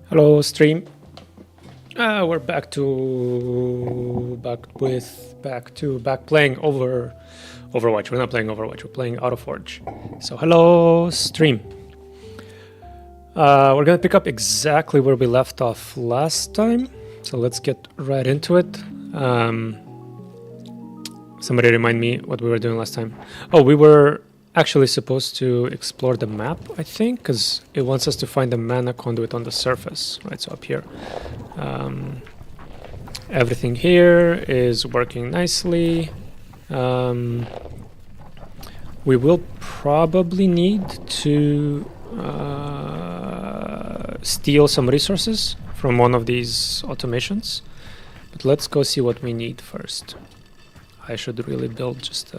Hello, stream. We're back playing Overwatch. We're not playing Overwatch. We're playing AutoForge. So hello, stream. We're gonna pick up exactly where we left off last time. So let's get right into it. Somebody remind me what we were doing last time. Oh, we were actually supposed to explore the map, I think, because it wants us to find the mana conduit on the surface, right? So up here. Everything here is working nicely. We will probably need to steal some resources from one of these automations, but let's go see what we need first. I should really build just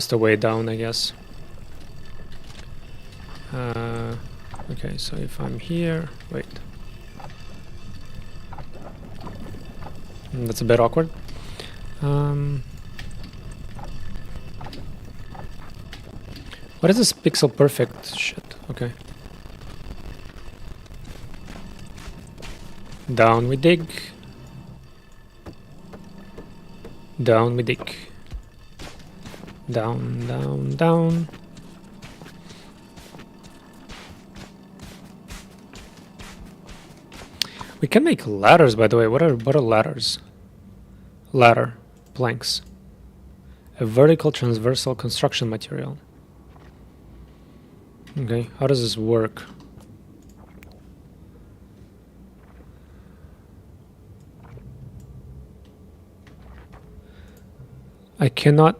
the way down, I guess. Okay, so if I'm here, wait. That's a bit awkward. What is this pixel perfect shit? Okay. Down we dig. Down we dig. Down, down, down. We can make ladders, by the way. What are ladders? Ladder planks. A vertical transversal construction material. Okay, how does this work? I cannot.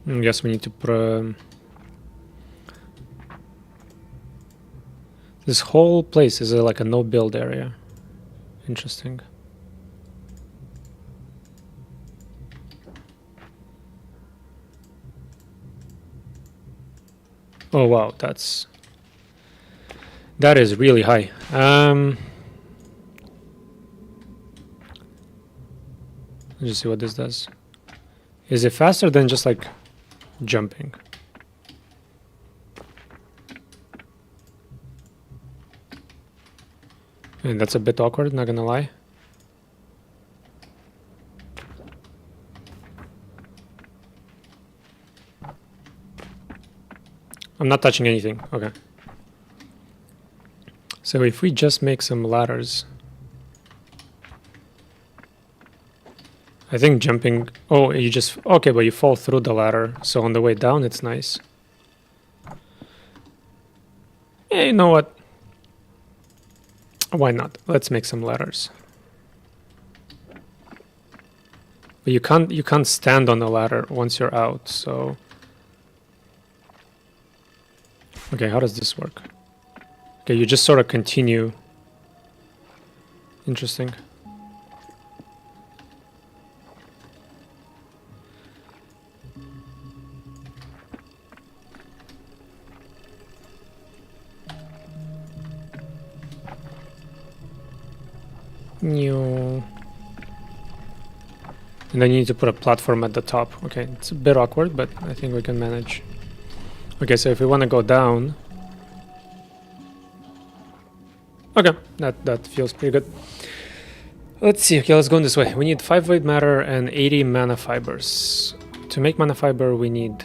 I guess we need to this whole place is like a no build area. Interesting. Oh wow, that is really high. Let's just see what this does. Is it faster than just like jumping? And that's a bit awkward, not gonna lie. I'm not touching anything. Okay. So if we just make some ladders, I think jumping. Oh, you just okay, but you fall through the ladder. So on the way down, it's nice. Yeah, you know what? Why not? Let's make some ladders. But you can't stand on the ladder once you're out. So okay, how does this work? Okay, you just sort of continue. Interesting. New. And then you need to put a platform at the top. Okay, it's a bit awkward, but I think we can manage. Okay, so if we want to go down. Okay, that feels pretty good. Let's see. Okay, let's go in this way. We need 5 white matter and 80 mana fibers. To make mana fiber, we need.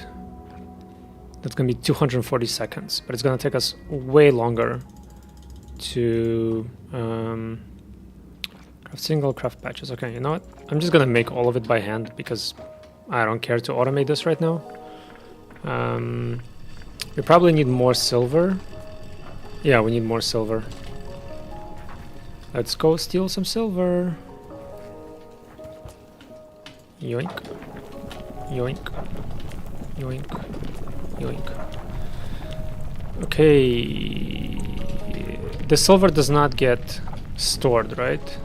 That's gonna be 240 seconds, but it's gonna take us way longer to. Craft single, craft patches. Okay, you know what? I'm just gonna make all of it by hand because I don't care to automate this right now. We probably need more silver. Yeah, we need more silver. Let's go steal some silver. Yoink. Yoink. Yoink. Yoink. Okay. The silver does not get stored, right?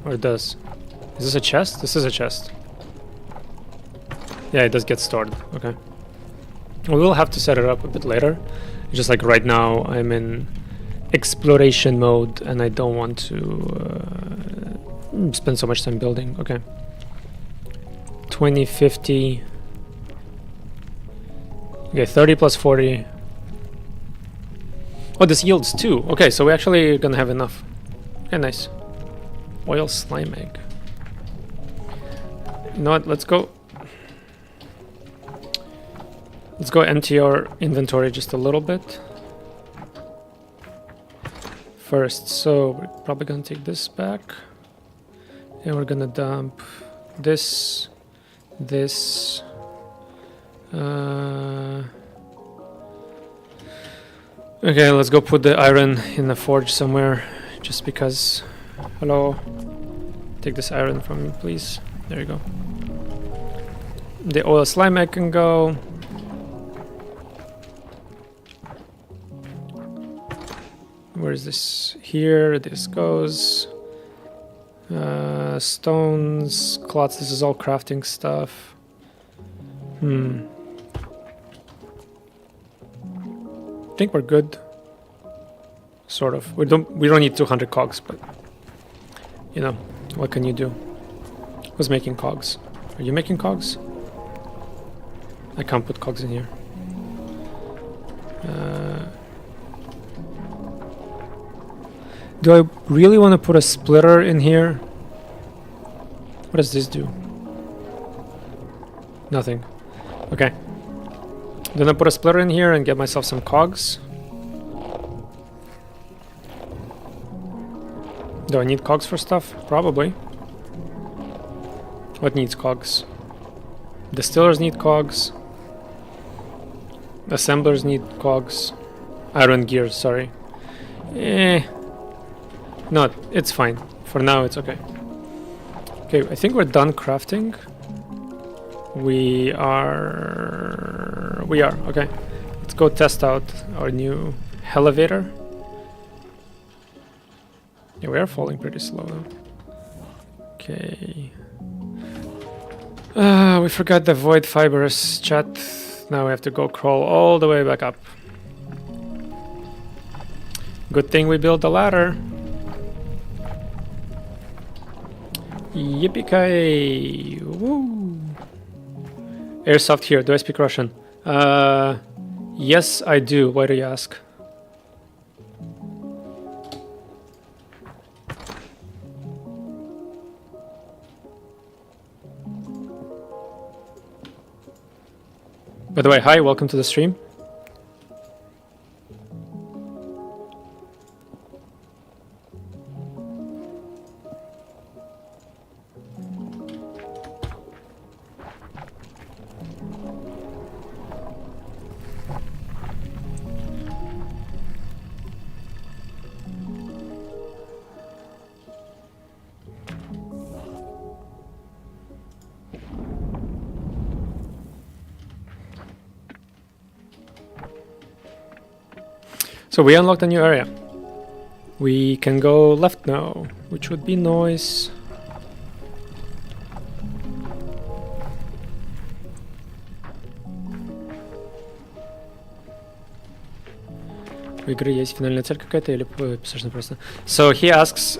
Or it does. Is this a chest? This is a chest. Yeah, it does get stored. Okay. We will have to set it up a bit later. Just like right now, I'm in exploration mode, and I don't want to spend so much time building. Okay. 20, 50. Okay, 30 plus 40. Oh, this yields 2. Okay, so we're actually gonna have enough. Okay, nice. Oil slime egg. You know what? Let's go. Let's go empty our inventory just a little bit first. So we're probably gonna take this back, and we're gonna dump this, this. Okay, let's go put the iron in the forge somewhere, just because. Hello, take this iron from me, please. There you go. The oil slime egg can go. Where is this? Here, this goes. Stones, clots, this is all crafting stuff. I think we're good. Sort of. We don't need 200 cogs, but you know, what can you do? Who's making cogs? Are you making cogs? I can't put cogs in here. Do I really want to put a splitter in here? What does this do? Nothing. Okay. Then I put a splitter in here and get myself some cogs. Do I need cogs for stuff? Probably. What needs cogs? Distillers need cogs. Assemblers need cogs. Iron gears, sorry. No, it's fine. For now, it's okay. Okay, I think we're done crafting. We are, okay. Let's go test out our new elevator. Yeah, we are falling pretty slow though. Okay. We forgot the void fibers, chat. Now we have to go crawl all the way back up. Good thing we built the ladder. Yippee-ki-yay! Woo! Airsoft here. Do I speak Russian? Yes, I do. Why do you ask? By the way, hi, welcome to the stream. So we unlocked a new area. We can go left now, which would be nice. У игры есть финальная цель какая-то или писашно просто? So he asks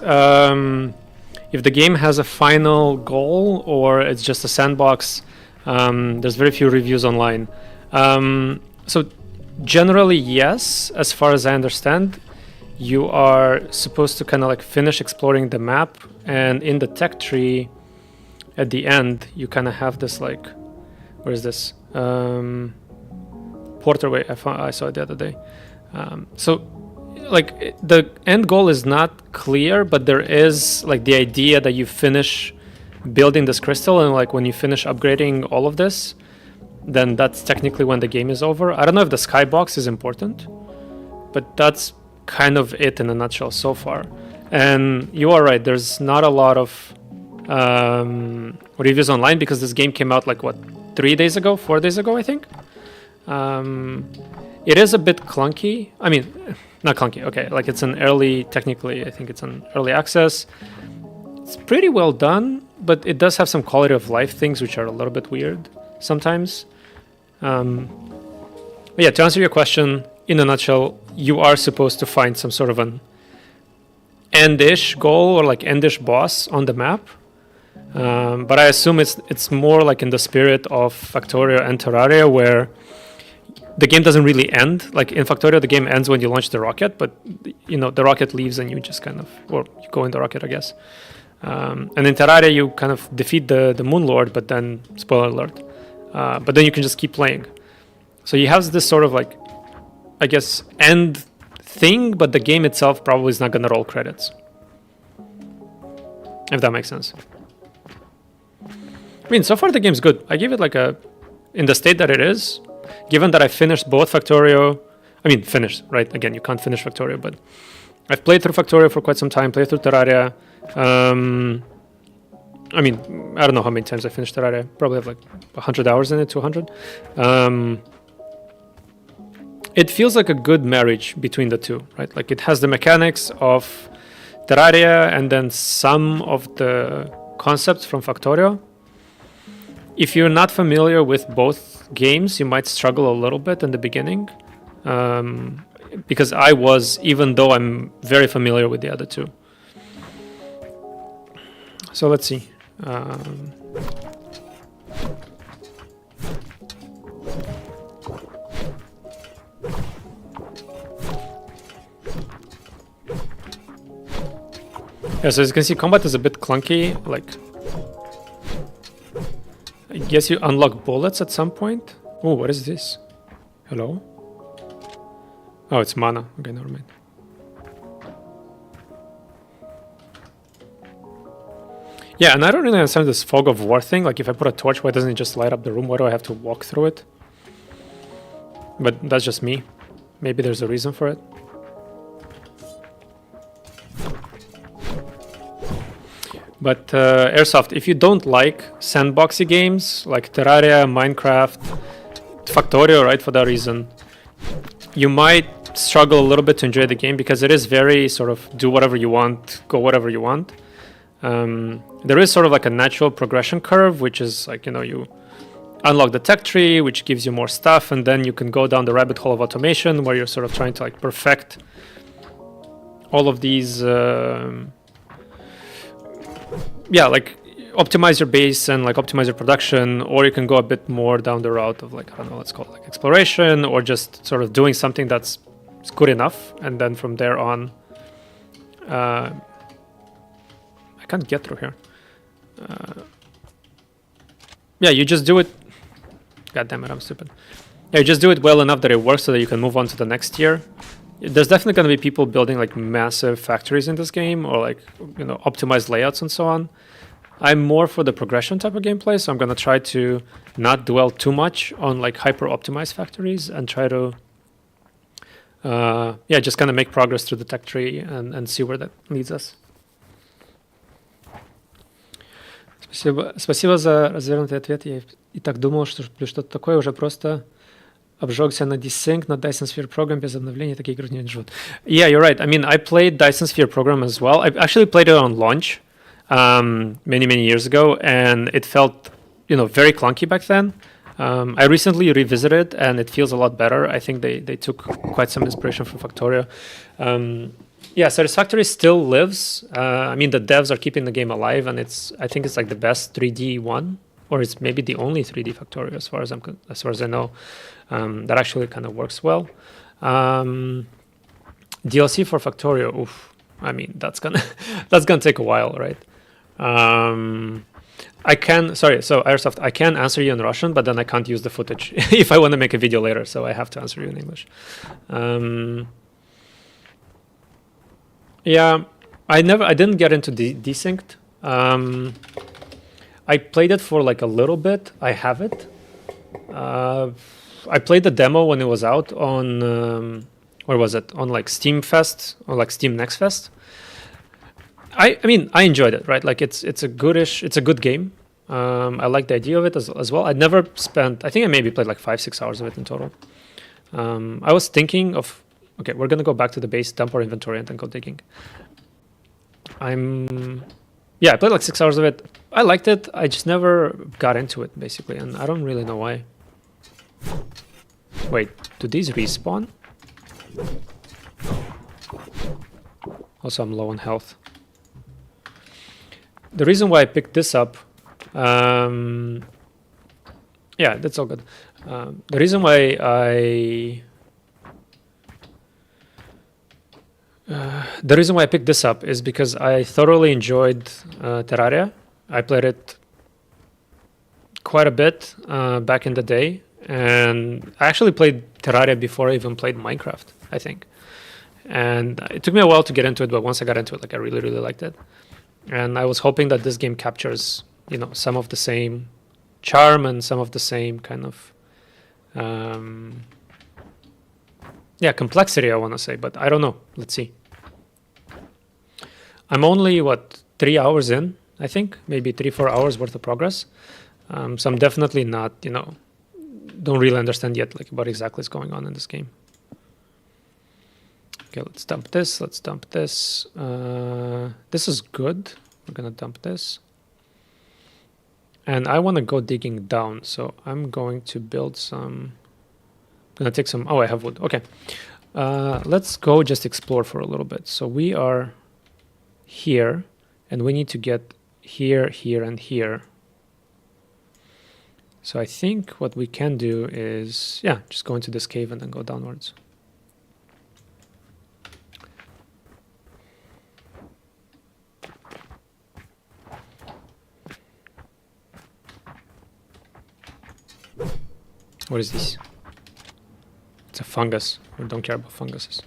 if the game has a final goal or it's just a sandbox. There's very few reviews online. So generally, yes, as far as I understand, you are supposed to kind of like finish exploring the map, and in the tech tree at the end, you kind of have this like, where is this? Porterway, I saw it the other day. So like the end goal is not clear, but there is like the idea that you finish building this crystal, and like when you finish upgrading all of this, then that's technically when the game is over. I don't know if the skybox is important, but that's kind of it in a nutshell so far. And you are right, there's not a lot of reviews online because this game came out like what, 4 days ago, I think. It is a bit clunky. I mean, not clunky, okay, like it's an early, technically I think it's an early access. It's pretty well done, but it does have some quality of life things which are a little bit weird sometimes. But yeah, to answer your question, in a nutshell, you are supposed to find some sort of an end-ish goal or like end-ish boss on the map. But I assume it's more like in the spirit of Factorio and Terraria, where the game doesn't really end. Like in Factorio, the game ends when you launch the rocket, but the rocket leaves and you just kind of, or you go in the rocket, I guess. And in Terraria, you kind of defeat the Moon Lord, but then, spoiler alert, but then you can just keep playing. So you have this sort of like, I guess, end thing, but the game itself probably is not going to roll credits. If that makes sense. I mean, so far the game's good. I give it like in the state that it is, given that I finished both Factorio, finished, right? Again, you can't finish Factorio, but I've played through Factorio for quite some time, played through Terraria. I don't know how many times I finished Terraria. Probably have like 100 hours in it, 200. It feels like a good marriage between the two, right? Like it has the mechanics of Terraria and then some of the concepts from Factorio. If you're not familiar with both games, you might struggle a little bit in the beginning. Because I was, even though I'm very familiar with the other two. So let's see. Yeah, so as you can see, combat is a bit clunky. Like, I guess you unlock bullets at some point. Oh, what is this? Hello? Oh, it's mana. Okay, never mind. Yeah, and I don't really understand this fog of war thing. Like, if I put a torch, why doesn't it just light up the room? Why do I have to walk through it? But that's just me. Maybe there's a reason for it. But Airsoft, if you don't like sandboxy games like Terraria, Minecraft, Factorio, right, for that reason, you might struggle a little bit to enjoy the game because it is very sort of do whatever you want, go whatever you want. There is sort of like a natural progression curve, which is like, you unlock the tech tree, which gives you more stuff, and then you can go down the rabbit hole of automation where you're sort of trying to like perfect all of these like optimize your base and like optimize your production, or you can go a bit more down the route of like, I don't know, let's call it like exploration, or just sort of doing something that's good enough, and then from there on I can't get through here. Yeah, you just do it. God damn it, I'm stupid. Yeah, you just do it well enough that it works so that you can move on to the next tier. There's definitely going to be people building like massive factories in this game, or like, optimized layouts and so on. I'm more for the progression type of gameplay, so I'm going to try to not dwell too much on like hyper optimized factories and try to just kind of make progress through the tech tree and see where that leads us. Спасибо за развернутый ответ. Я и так думал, что что-то такое уже просто обжегся на Desync, на Dyson Sphere Program без обновления, такие игры не живут. Yeah, you're right. I mean, I played Dyson Sphere Program as well. I actually played it on launch many years ago, and it felt, very clunky back then. I recently revisited, and it feels a lot better. I think they took quite some inspiration from Factorio. Satisfactory still lives. The devs are keeping the game alive, and I think it's like the best 3D one, or it's maybe the only 3D Factorio as far as I know. That actually kind of works well. DLC for Factorio, oof. That's gonna take a while, right? So Airsoft, I can answer you in Russian, but then I can't use the footage if I want to make a video later, so I have to answer you in English. I didn't get into Desynced. I played it for like a little bit. I have it. I played the demo when it was out on, where was it? On like Steam Fest or like Steam Next Fest. I enjoyed it, right? Like it's a good game. I like the idea of it as well. I think I maybe played like 5-6 hours of it in total. I was thinking of, okay, we're gonna go back to the base, dump our inventory, and then go digging. I played like 6 hours of it. I liked it. I just never got into it, basically, and I don't really know why. Wait, do these respawn? Also, I'm low on health. The reason why I picked this up, yeah, that's all good. The reason why I picked this up is because I thoroughly enjoyed Terraria. I played it quite a bit back in the day, and I actually played Terraria before I even played Minecraft, I think. And it took me a while to get into it, but once I got into it, like I really, really liked it. And I was hoping that this game captures, you know, some of the same charm and some of the same kind of, yeah, complexity, I want to say, but I don't know. Let's see. I'm only, 3 hours in, I think, maybe 3-4 hours worth of progress. So I'm definitely not, you know, don't really understand yet, like, what exactly is going on in this game. Okay, let's dump this. Let's dump this. This is good. We're gonna dump this. And I want to go digging down, so I'm going to build some. I'm gonna take some. Oh, I have wood. Okay. Let's go just explore for a little bit. So we are here, and we need to get here, here, and here. So I think what we can do is, yeah, just go into this cave and then go downwards. What is this? It's a fungus. We don't care about funguses.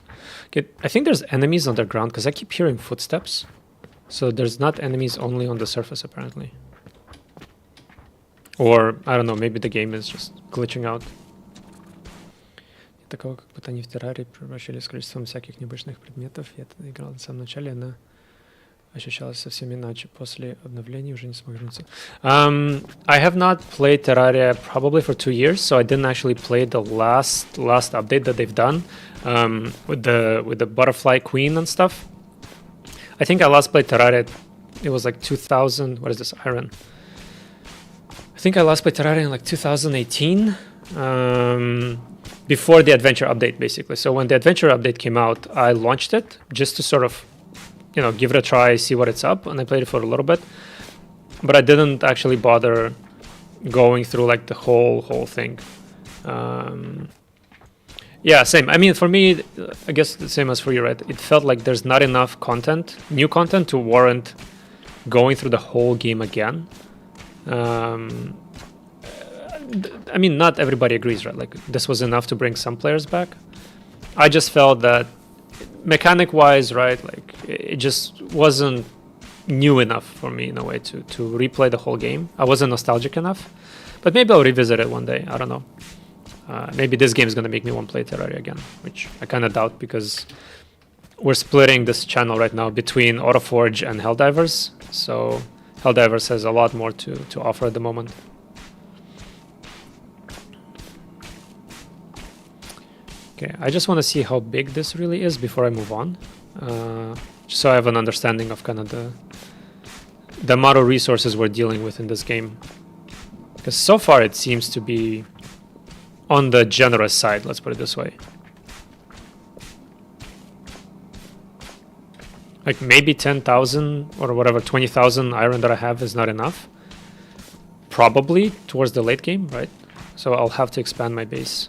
Okay, I think there's enemies underground because I keep hearing footsteps. So there's not enemies only on the surface, apparently. Or, I don't know, maybe the game is just glitching out. Такого, как будто они в Террарии превращались с количеством всяких необычных предметов. Я это играл на самом начале, она ощущалась совсем иначе. После обновления уже не смог вернуться. I have not played Terraria probably for 2 years, so I didn't actually play the last update that they've done with the butterfly queen and stuff. I think I last played Terraria. It was like 2000. What is this? Iron. I think I last played Terraria in like 2018. Before the adventure update, basically. So when the adventure update came out, I launched it just to sort of, you know, give it a try, see what it's up, and I played it for a little bit. But I didn't actually bother going through like the whole thing. Yeah, same. I mean, for me, I guess the same as for you, right? It felt like there's not enough content, new content, to warrant going through the whole game again. I mean, not everybody agrees, right? Like, this was enough to bring some players back. I just felt that mechanic-wise, right, like, it just wasn't new enough for me in a way to replay the whole game. I wasn't nostalgic enough. But maybe I'll revisit it one day. I don't know. Maybe this game is going to make me want to play Terraria again, which I kind of doubt because we're splitting this channel right now between AutoForge and Helldivers. So Helldivers has a lot more to offer at the moment. Okay, I just want to see how big this really is before I move on. Just so I have an understanding of kind of the amount of resources we're dealing with in this game. Because so far it seems to be on the generous side, let's put it this way. Like maybe 10,000 or whatever, 20,000 iron that I have is not enough. Probably towards the late game, right? So I'll have to expand my base.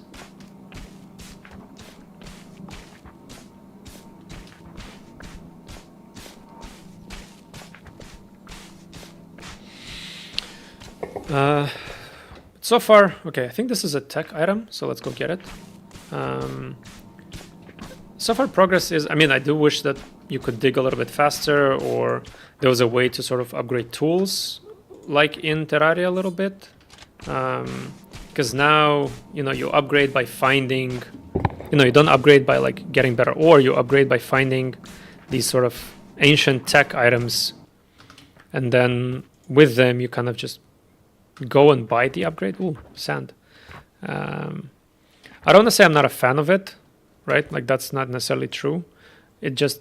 So far, okay, I think this is a tech item, so let's go get it. So far progress is, I mean, I do wish that you could dig a little bit faster, or there was a way to sort of upgrade tools like in Terraria a little bit. Because now, you know, you upgrade by finding, you know, you don't upgrade by like getting better, or you upgrade by finding these sort of ancient tech items, and then with them you kind of just go and buy the upgrade. Ooh, sand. I don't want to say I'm not a fan of it, right? Like, that's not necessarily true. It just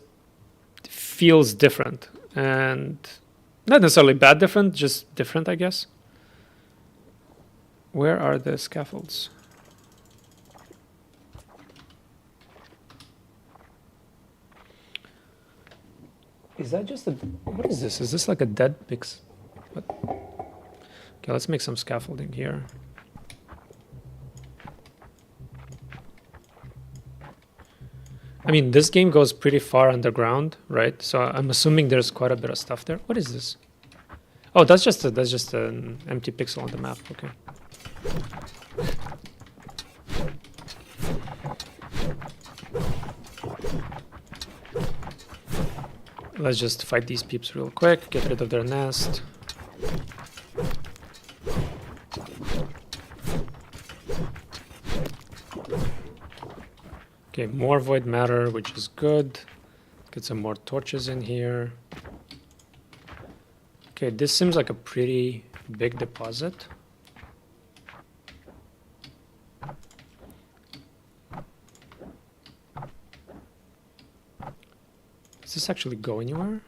feels different, and not necessarily bad different, just different, I guess. Where are the scaffolds? Is that just a... What is this? Is this like a dead pix? What? Okay, let's make some scaffolding here. I mean, this game goes pretty far underground, right? So I'm assuming there's quite a bit of stuff there. What is this? Oh, that's just an empty pixel on the map. Okay. Let's just fight these peeps real quick, get rid of their nest. Okay, more void matter, which is good. Get some more torches in here. Okay, this seems like a pretty big deposit. Does this actually go anywhere?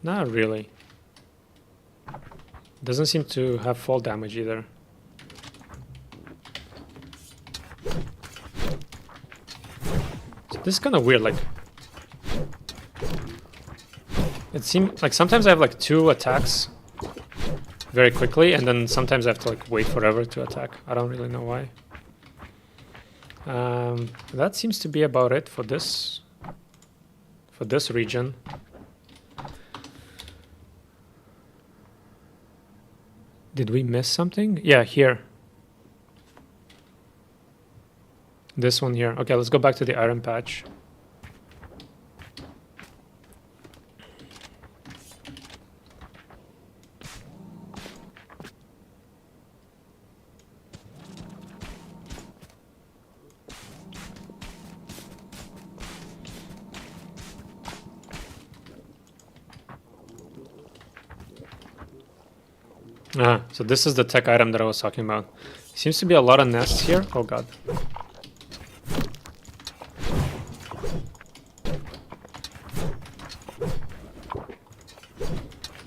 Not really. Doesn't seem to have fall damage either. So this is kind of weird, like... It seems like sometimes I have like 2 attacks very quickly, and then sometimes I have to like wait forever to attack. I don't really know why. That seems to be about it for this region. Did we miss something? Yeah, here. This one here. Okay, let's go back to the iron patch. So this is the tech item that I was talking about. Seems to be a lot of nests here. Oh god.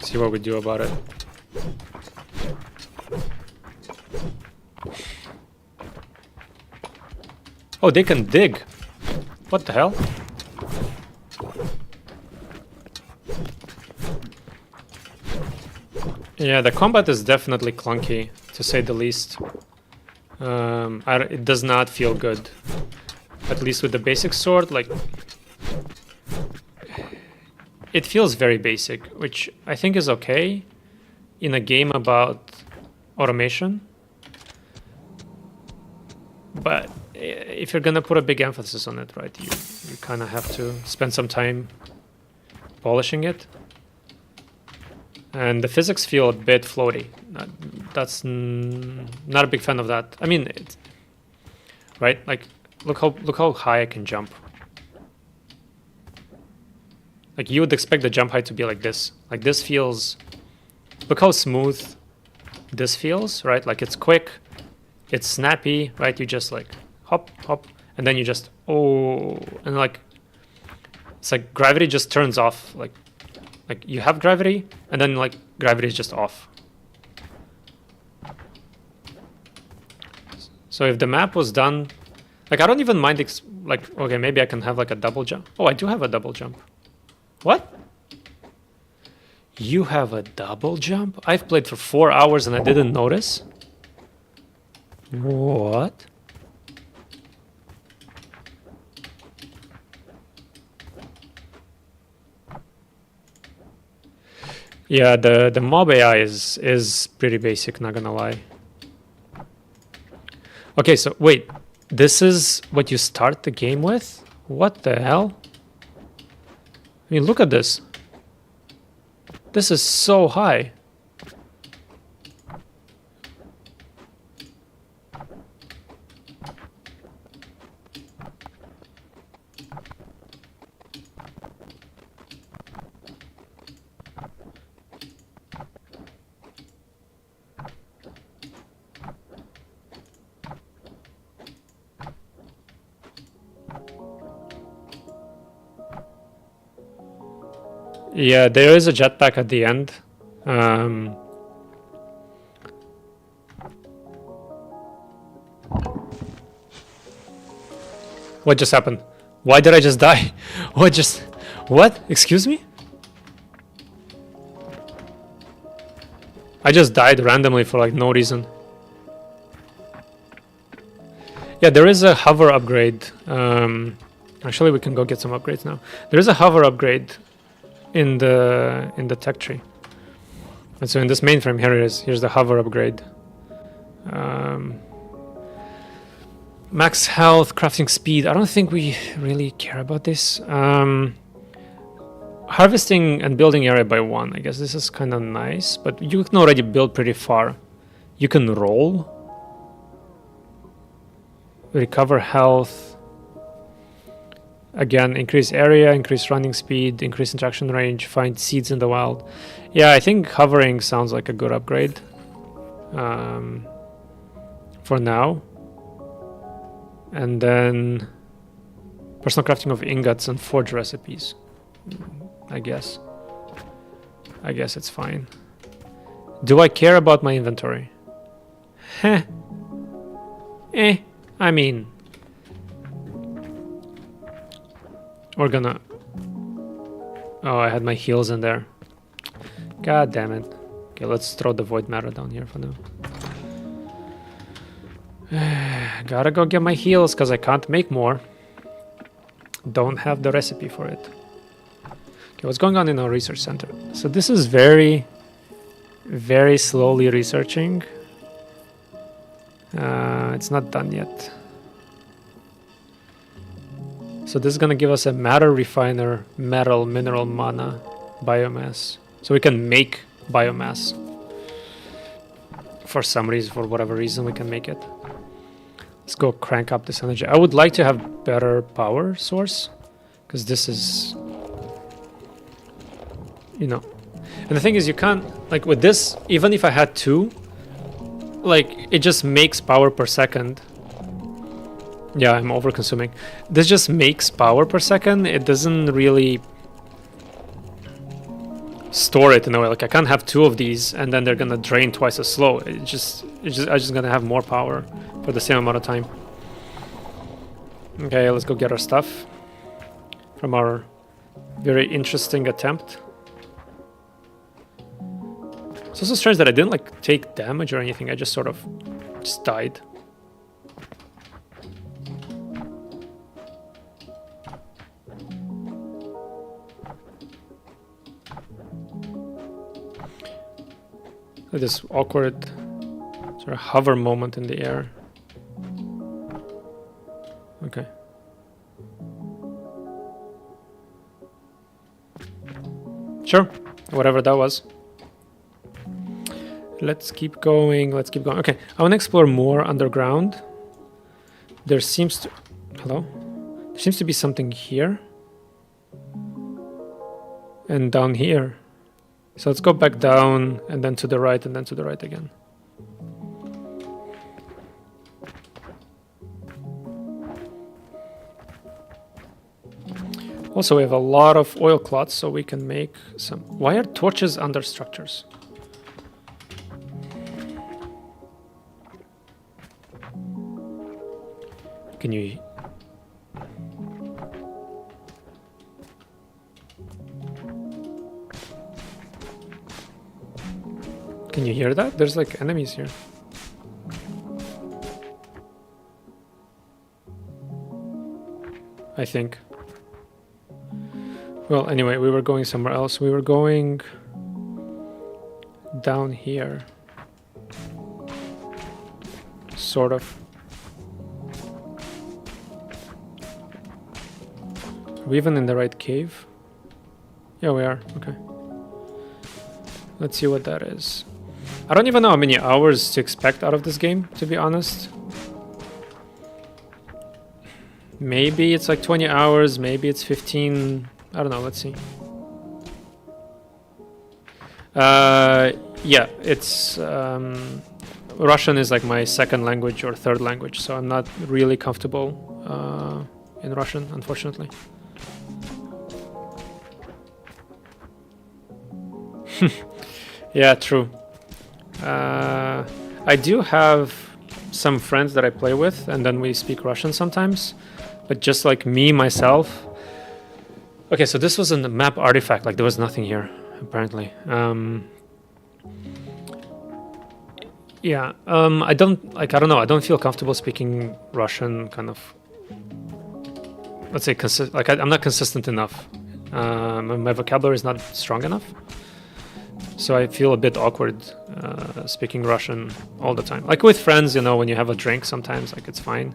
See what we do about it. Oh, they can dig. What the hell? Yeah, the combat is definitely clunky, to say the least. It does not feel good. At least with the basic sword, like... It feels very basic, which I think is okay in a game about automation. But if you're gonna put a big emphasis on it, right, you kind of have to spend some time polishing it. And the physics feel a bit floaty. That's not a big fan of that. I mean, right? Like, look how high I can jump. Like, you would expect the jump height to be like this. Like, this feels... Look how smooth this feels, right? Like, it's quick, it's snappy, right? You just like hop, hop, and then you just and like it's like gravity just turns off. Like you have gravity, and then like gravity is just off. So if the map was done, like I don't even mind. Like okay, maybe I can have like a double jump. Oh, I do have a double jump. What? You have a double jump? I've played for 4 hours and I didn't notice. What? Yeah, the mob AI is pretty basic, not gonna lie. Okay, so wait, this is what you start the game with? What the hell? I mean, look at this. This is so high. Yeah, there is a jetpack at the end. What just happened? Why did I just die? What? Excuse me? I just died randomly for like no reason. Yeah, there is a hover upgrade. Actually, we can go get some upgrades now. There is a hover upgrade in the tech tree. And so in this mainframe, here's the hover upgrade. Max health, crafting speed. I don't think we really care about this. Harvesting and building area by 1. I guess this is kind of nice, but you can already build pretty far. You can roll. Recover health. Again, increase area, increase running speed, increase interaction range, find seeds in the wild. Yeah, I think hovering sounds like a good upgrade. For now. And then personal crafting of ingots and forge recipes. I guess it's fine. Do I care about my inventory? Heh. I mean, we're gonna... Oh, I had my heals in there. God damn it. Okay, let's throw the void matter down here for now. Gotta go get my heals because I can't make more. Don't have the recipe for it. Okay, what's going on in our research center? So this is very, very slowly researching. It's not done yet. So this is gonna give us a matter refiner, metal, mineral, mana, biomass. So we can make biomass. For some reason, for whatever reason, we can make it. Let's go crank up this energy. I would like to have better power source, because this is, you know. And the thing is, you can't, like with this, even if I had 2, like it just makes power per second. Yeah, I'm over consuming. This just makes power per second. It doesn't really store it in a way. Like I can't have 2 of these and then they're gonna drain twice as slow. I'm just gonna have more power for the same amount of time. Okay, let's go get our stuff from our very interesting attempt. It's also strange that I didn't like take damage or anything. I just sort of just died. This awkward sort of hover moment in the air. Okay. Sure, whatever that was. Let's keep going, let's keep going. Okay, I want to explore more underground. There seems to... Hello? There seems to be something here. And down here. So let's go back down, and then to the right, and then to the right again. Also, we have a lot of oil clots, so we can make some... Why are torches under structures? Can you... Can you hear that? There's like enemies here. I think. Well, anyway, we were going somewhere else. We were going down here. Sort of. Are we even in the right cave? Yeah, we are. Okay. Let's see what that is. I don't even know how many hours to expect out of this game, to be honest. Maybe it's like 20 hours, maybe it's 15. I don't know, let's see. Yeah, it's... Russian is like my second language or third language, so I'm not really comfortable in Russian, unfortunately. Yeah, true. I do have some friends that I play with, and then we speak Russian sometimes. But just like me, myself. Okay, so this was a map artifact. Like there was nothing here, apparently. Yeah. I don't like. I don't know. I don't feel comfortable speaking Russian. Kind of. Let's say like I'm not consistent enough. My vocabulary is not strong enough. So I feel a bit awkward speaking Russian all the time. Like with friends, you know, when you have a drink, sometimes like it's fine.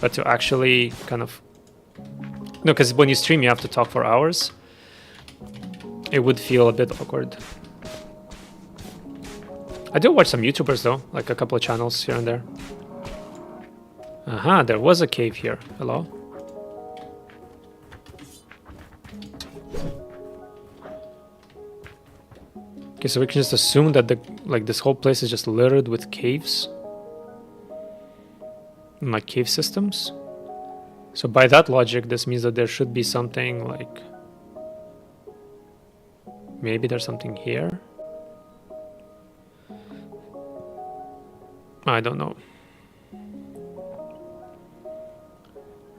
But to actually kind of, no, because when you stream, you have to talk for hours. It would feel a bit awkward. I do watch some YouTubers though, like a couple of channels here and there. Aha, there was a cave here. Hello. Okay, so we can just assume that this whole place is just littered with caves. Like cave systems. So by that logic, this means that there should be something like... Maybe there's something here? I don't know.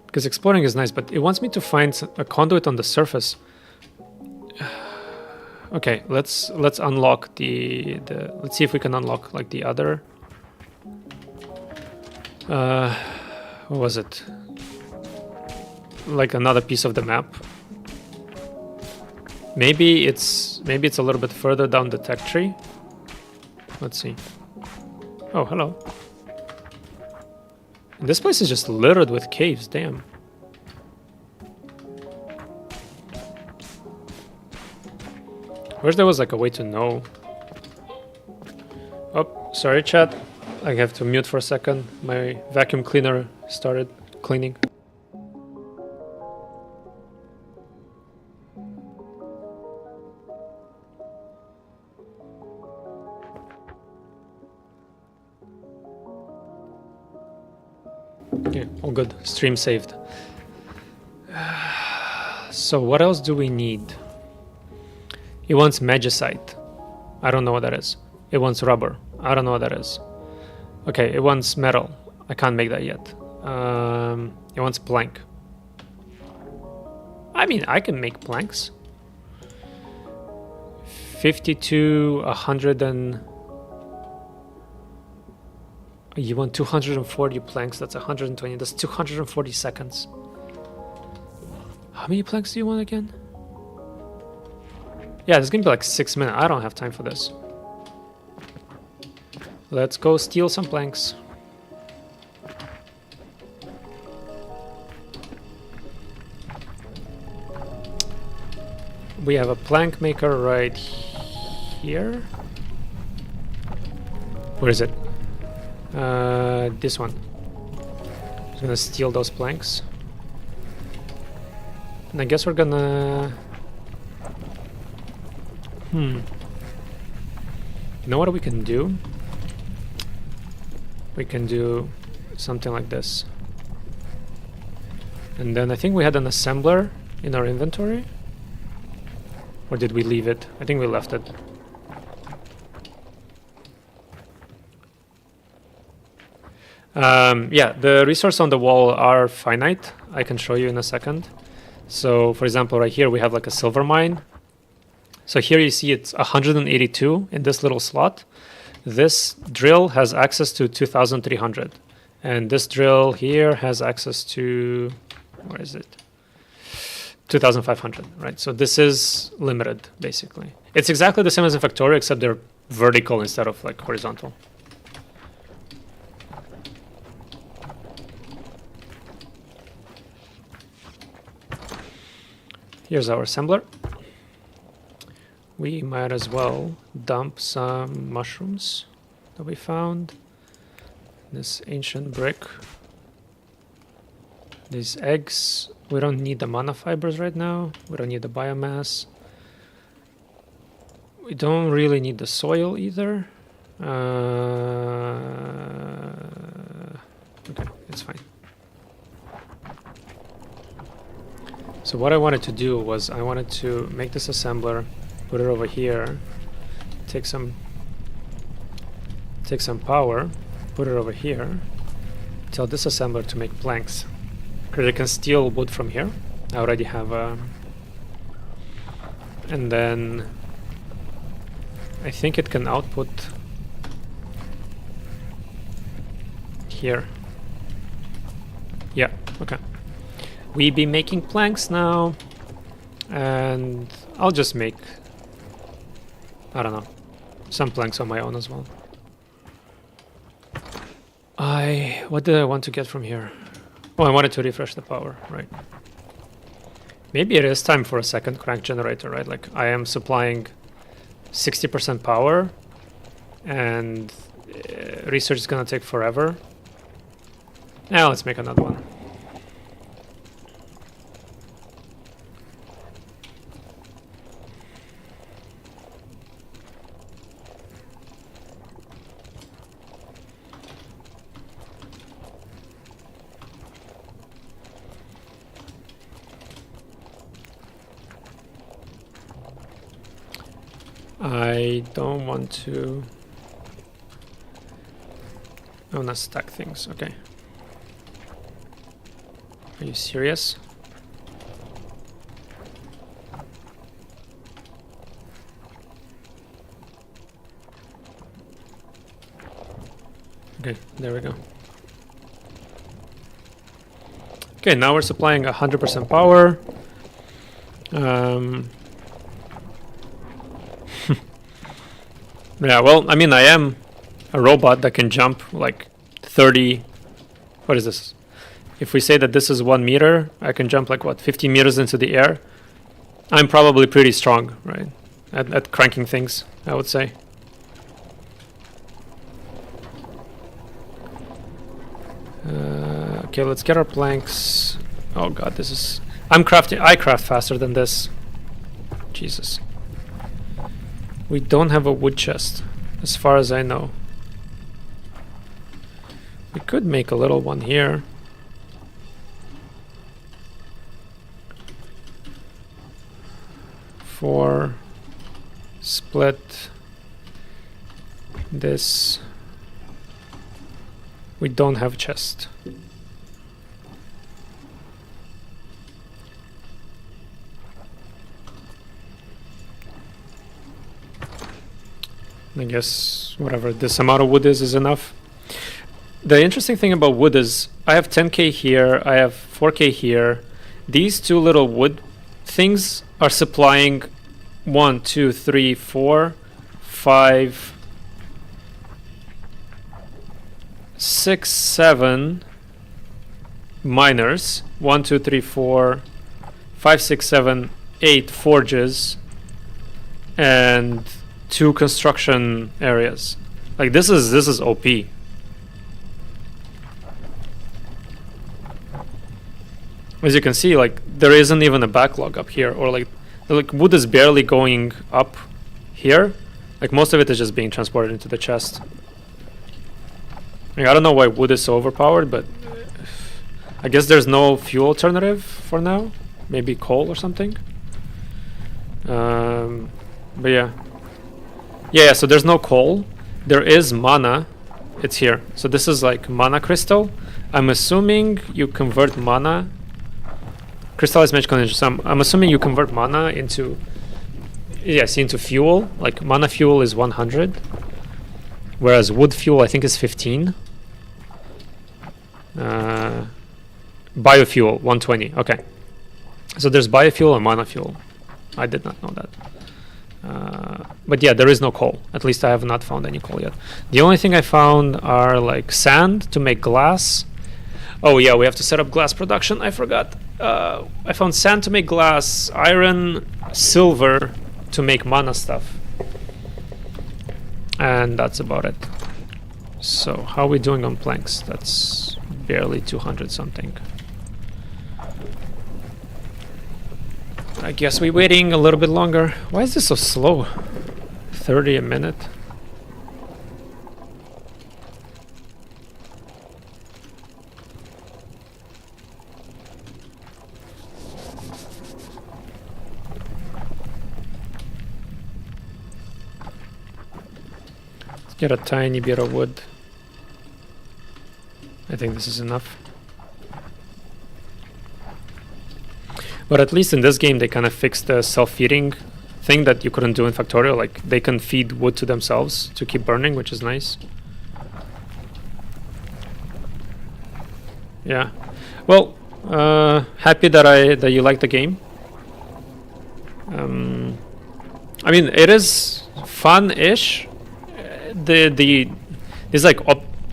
Because exploring is nice, but it wants me to find a conduit on the surface. Okay, let's unlock the let's see if we can unlock like the other. What was it? Like another piece of the map. Maybe it's a little bit further down the tech tree. Let's see. Oh, hello. And this place is just littered with caves. Damn. Wish there was like a way to know. Oh, sorry chat. I have to mute for a second. My vacuum cleaner started cleaning. Okay, all good. Stream saved. So what else do we need? It wants magicite. I don't know what that is. It wants rubber. I don't know what that is. Okay, it wants metal. I can't make that yet. It wants plank. I mean, I can make planks. 52, 100 and... You want 240 planks, that's 120, that's 240 seconds. How many planks do you want again? Yeah, it's gonna be like 6 minutes. I don't have time for this. Let's go steal some planks. We have a plank maker right here. Where is it? This one. Just gonna steal those planks. And I guess we're gonna... You know what we can do? We can do something like this. And then I think we had an assembler in our inventory. Or did we leave it? I think we left it. Yeah, the resources on the wall are finite. I can show you in a second. So, for example, right here we have like a silver mine. So here you see it's 182 in this little slot. This drill has access to 2,300. And this drill here has access to, where is it? 2,500, right? So this is limited, basically. It's exactly the same as in Factorio, except they're vertical instead of like horizontal. Here's our assembler. We might as well dump some mushrooms that we found. This ancient brick. These eggs. We don't need the mana fibers right now. We don't need the biomass. We don't really need the soil either. Okay, it's fine. So what I wanted to do was I wanted to make this assembler, put it over here, take some power, put it over here. Tell disassembler to make planks. Because I can steal wood from here. I already have a... And then... I think it can output... here. Yeah, okay. We be making planks now. And I'll just make... I don't know. Some planks on my own as well. What did I want to get from here? Oh, I wanted to refresh the power, right. Maybe it is time for a second crank generator, right? Like, I am supplying 60% power, and research is gonna take forever. Now let's make another one. I don't want to... I want to stack things, okay. Are you serious? Okay, there we go. Okay, now we're supplying 100% power. Yeah, well, I mean, I am a robot that can jump like 30... What is this? If we say that this is 1 meter, I can jump like, what, 50 meters into the air? I'm probably pretty strong, right? At cranking things, I would say. Okay, let's get our planks. Oh god, this is... I craft faster than this. Jesus. We don't have a wood chest, as far as I know. We could make a little one here. For split this. We don't have a chest. I guess whatever this amount of wood is enough. The interesting thing about wood is I have 10k here, I have 4k here. These two little wood things are supplying 1, 2, 3, 4, 5, 6, 7 miners. 1, 2, 3, 4, 5, 6, 7, 8 forges, and 2 construction areas. Like this is OP. As you can see, like there isn't even a backlog up here, or like wood is barely going up here. Like most of it is just being transported into the chest. Like, I don't know why wood is so overpowered, but I guess there's no fuel alternative for now. Maybe coal or something. But yeah. Yeah, so there's no coal. There is mana. It's here. So this is like mana crystal. I'm assuming you convert mana. Crystallized magical energy. So I'm assuming you convert mana into... Yes, into fuel. Like mana fuel is 100. Whereas wood fuel I think is 15. Biofuel 120. Okay. So there's biofuel and mana fuel. I did not know that. But yeah, there is no coal. At least I have not found any coal yet. The only thing I found are like sand to make glass. Oh yeah, we have to set up glass production. I forgot. I found sand to make glass, iron, silver to make mana stuff. And that's about it. So how are we doing on planks? That's barely 200 something. I guess we're waiting a little bit longer. Why is this so slow? 30 a minute. Let's get a tiny bit of wood. I think this is enough. But at least in this game, they kind of fixed the self-feeding thing that you couldn't do in Factorio. Like, they can feed wood to themselves to keep burning, which is nice. Yeah. Well, happy that you like the game. I mean, it is fun-ish. There's like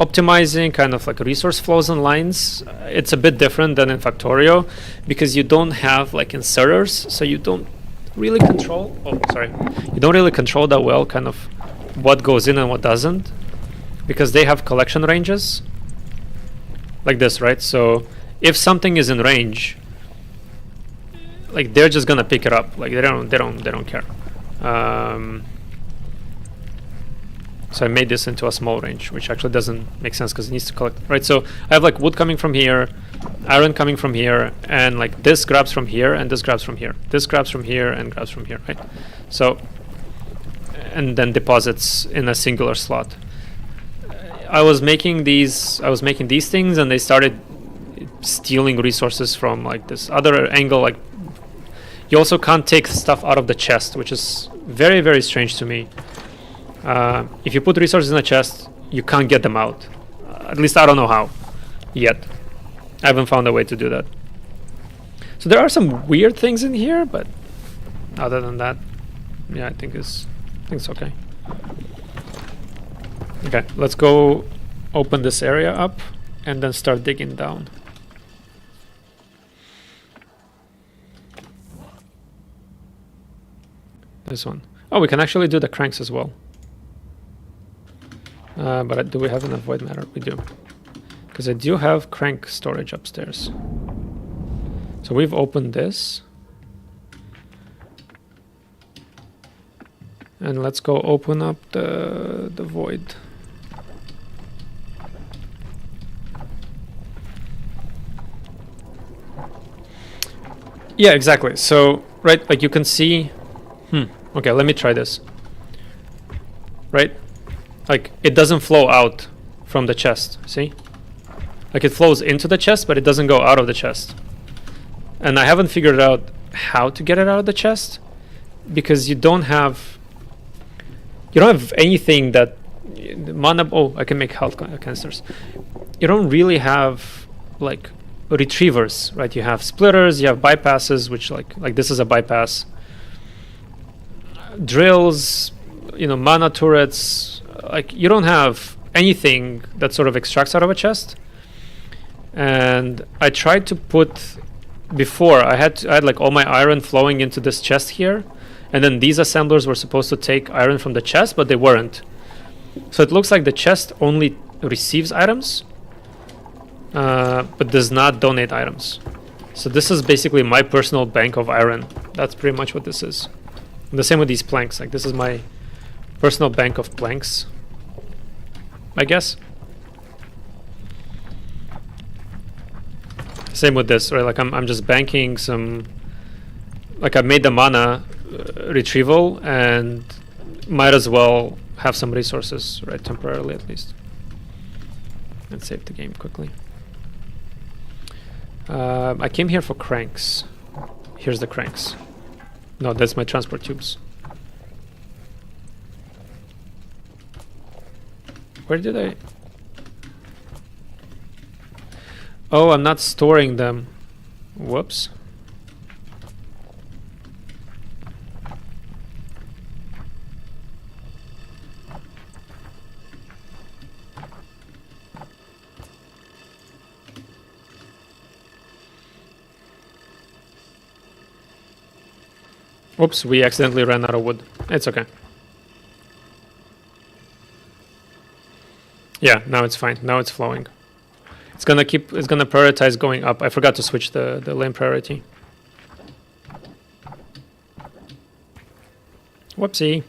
optimizing kind of like resource flows and lines. It's a bit different than in Factorio because you don't have like inserters, so you don't really control. Oh, sorry. You don't really control that well, kind of what goes in and what doesn't, because they have collection ranges like this, right? So if something is in range, like they're just gonna pick it up. Like they don't care. So I made this into a small range, which actually doesn't make sense because it needs to collect, right? So I have like wood coming from here, iron coming from here, and like this grabs from here, and this grabs from here. This grabs from here and grabs from here, right? So, and then deposits in a singular slot. I was making these things, and they started stealing resources from like this other angle. Like, you also can't take stuff out of the chest, which is very, very strange to me. If you put resources in a chest, you can't get them out. At least I don't know how yet. I haven't found a way to do that. So there are some weird things in here, but other than that, yeah, I think it's okay. Okay, let's go open this area up and then start digging down. This one. Oh, we can actually do the cranks as well. But do we have enough void matter? We do. Because I do have crank storage upstairs. So we've opened this. And let's go open up the void. Yeah, exactly. So, right, like you can see... Okay, let me try this. Right? Like, it doesn't flow out from the chest, see? Like, it flows into the chest, but it doesn't go out of the chest. And I haven't figured out how to get it out of the chest, because you don't have anything that... mana... Oh, I can make health canisters. You don't really have, like, retrievers, right? You have splitters, you have bypasses, which, like this is a bypass. Drills, mana turrets, like you don't have anything that sort of extracts out of a chest. And I tried to put before I had like all my iron flowing into this chest here, and then these assemblers were supposed to take iron from the chest, but they weren't. So it looks like the chest only receives items, but does not donate items. So this is basically my personal bank of iron. That's pretty much what this is. And the same with these planks. Like, this is my personal bank of planks, I guess. Same with this, right? Like, I'm just banking some... Like, I made the mana retrieval, and might as well have some resources, right? Temporarily, at least. And save the game quickly. I came here for cranks. Here's the cranks. No, that's my transport tubes. Where did I... Oh, I'm not storing them. Whoops. Oops, we accidentally ran out of wood. It's okay. Yeah, now it's fine. Now it's flowing. It's gonna prioritize going up. I forgot to switch the lane priority. Whoopsie.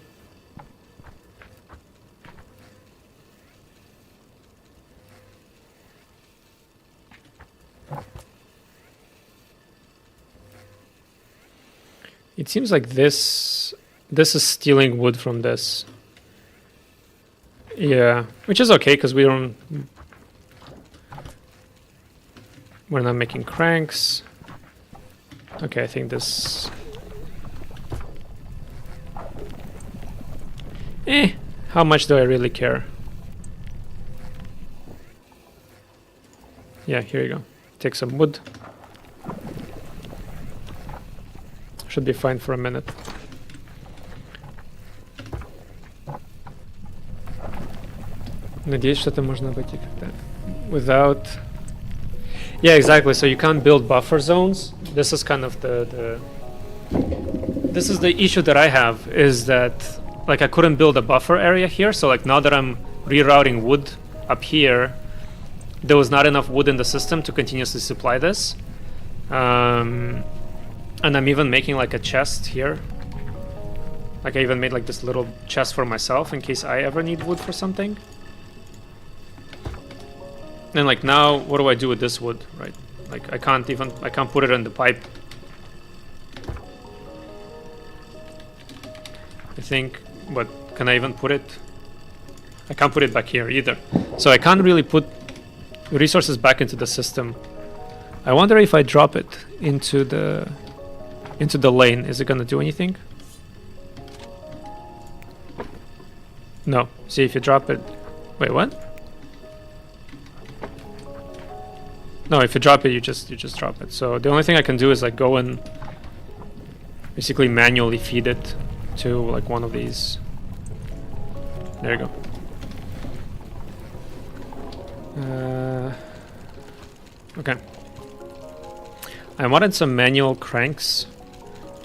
It seems like this is stealing wood from this. Yeah, which is okay because we don't... We're not making cranks. Okay, I think this... how much do I really care? Yeah, here you go. Take some wood. Should be fine for a minute. Надеюсь, что-то можно обойти как-то. Without... Yeah, exactly. So you can't build buffer zones. This is kind of this is the issue that I have, is that like I couldn't build a buffer area here. So like now that I'm rerouting wood up here, there was not enough wood in the system to continuously supply this. And I'm even making like a chest here. Like I even made like this little chest for myself in case I ever need wood for something. And like now, what do I do with this wood, right? Like I can't put it in the pipe. I think, but can I even put it? I can't put it back here either. So I can't really put resources back into the system. I wonder if I drop it into the lane, is it gonna do anything? No. See, if you drop it, wait, what? No, if you drop it, you just drop it. So the only thing I can do is like go and basically manually feed it to like one of these. There you go. Okay. I wanted some manual cranks,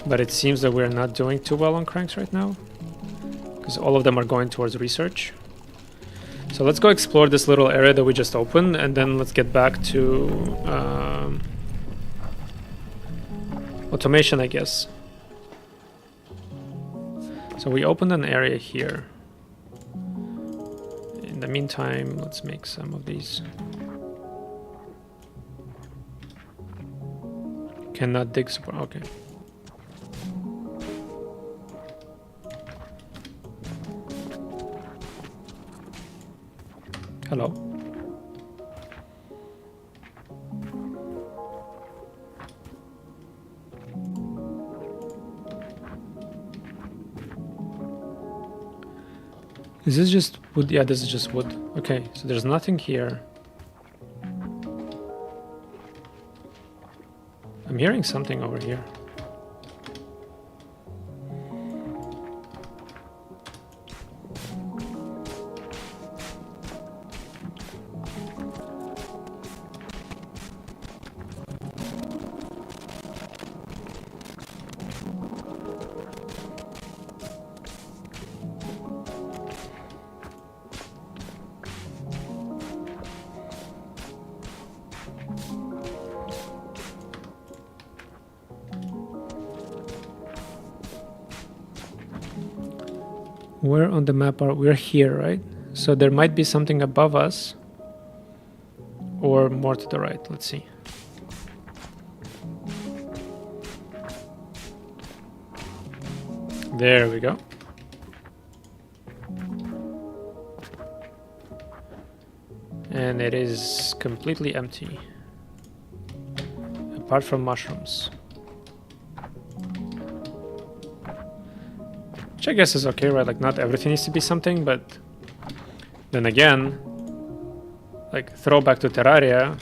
but it seems that we're not doing too well on cranks right now, because all of them are going towards research. So let's go explore this little area that we just opened, and then let's get back to automation, I guess. So we opened an area here. In the meantime, let's make some of these. Cannot dig support, okay. Hello. Is this just wood? Yeah, this is just wood. Okay, so there's nothing here. I'm hearing something over here. Where on the map are we're here, right? So there might be something above us or more to the right. Let's see. There we go. And it is completely empty, apart from mushrooms. Which I guess is okay, right? Like not everything needs to be something, but then again, like throwback to Terraria,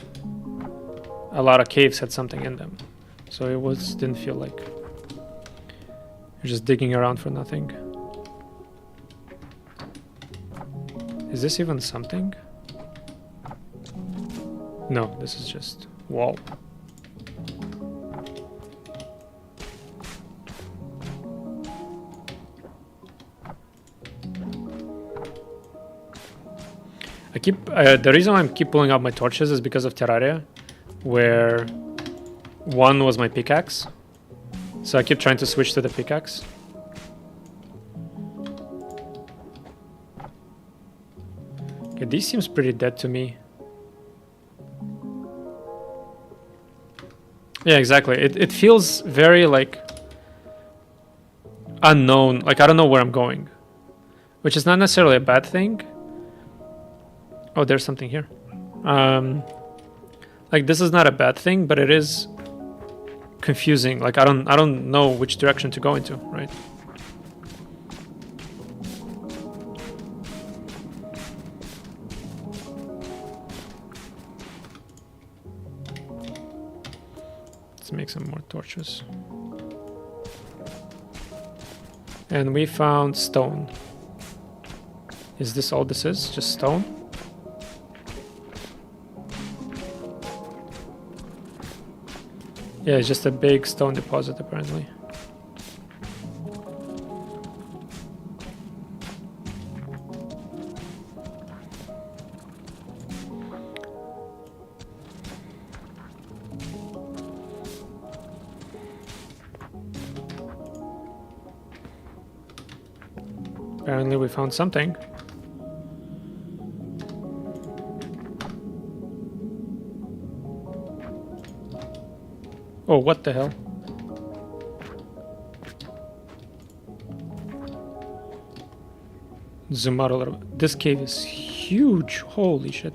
a lot of caves had something in them. So it didn't feel like you're just digging around for nothing. Is this even something? No, this is just wall. The reason I keep pulling out my torches is because of Terraria, where one was my pickaxe. So I keep trying to switch to the pickaxe. Okay, this seems pretty dead to me. Yeah, exactly. It feels very like unknown. Like I don't know where I'm going, which is not necessarily a bad thing. Oh, there's something here. Like Like, this is not a bad thing, but it is confusing. Like, I don't know which direction to go into, right? Let's make some more torches. And we found stone. Is this all this is? Just stone? Yeah, it's just a big stone deposit apparently. Apparently we found something. Oh, what the hell? Zoom out a little bit. This cave is huge. Holy shit.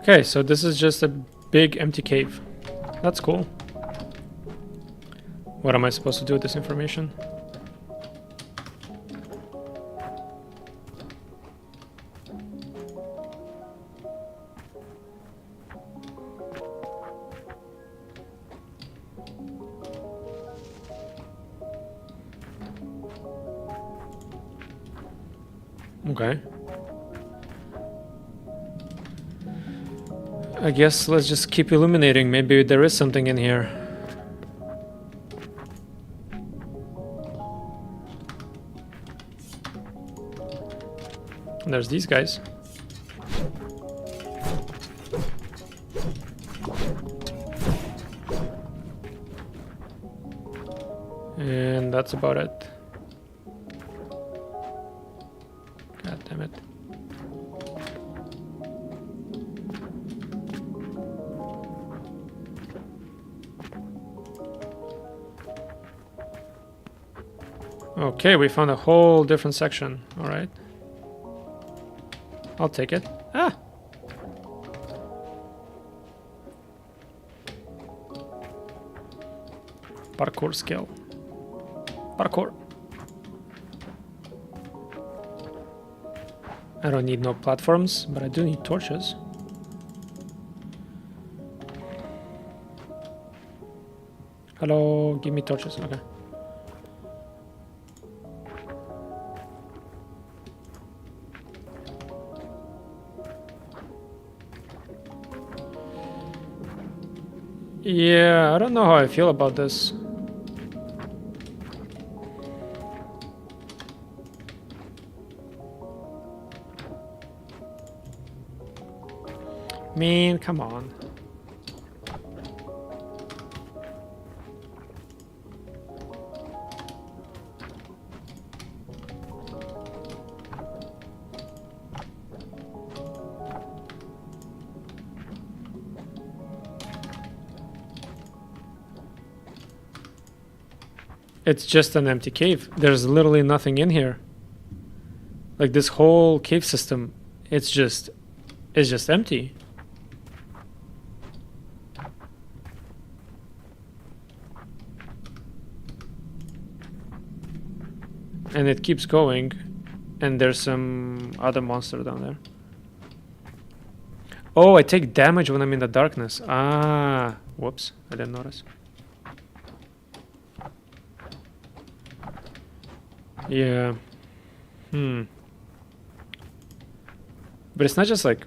Okay, so this is just a big empty cave. That's cool. What am I supposed to do with this information? Okay. I guess let's just keep illuminating. Maybe there is something in here. And there's these guys. And that's about it. God damn it. Okay, we found a whole different section. All right. I'll take it. Ah! Parkour skill. Parkour. I don't need no platforms, but I do need torches. Hello, give me torches. Okay. Yeah, I don't know how I feel about this. Man, come on. It's just an empty cave. There's literally nothing in here. Like this whole cave system, it's just empty. And it keeps going, and there's some other monster down there. Oh, I take damage when I'm in the darkness. Ah, whoops, I didn't notice. Yeah. But it's not just like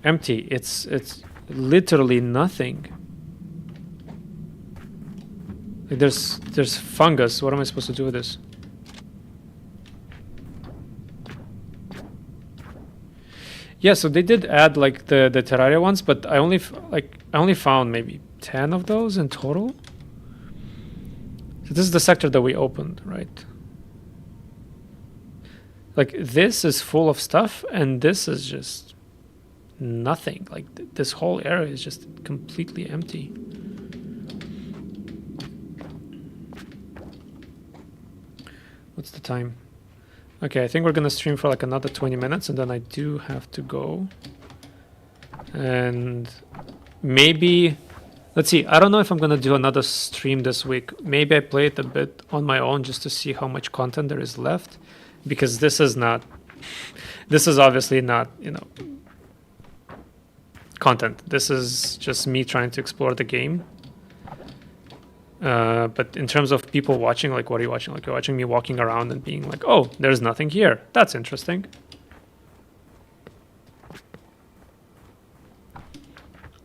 empty. It's literally nothing. Like there's fungus. What am I supposed to do with this? Yeah, so they did add like the Terraria ones, but I only found maybe 10 of those in total. So this is the sector that we opened, right? Like this is full of stuff, and this is just nothing. Like this whole area is just completely empty. What's the time? Okay, I think we're gonna stream for like another 20 minutes, and then I do have to go. And maybe, let's see, I don't know if I'm gonna do another stream this week. Maybe I play it a bit on my own just to see how much content there is left, because this is obviously not, you know, content. This is just me trying to explore the game. But in terms of people watching, like, what are you watching? Like, you're watching me walking around and being like, oh, there's nothing here. That's interesting.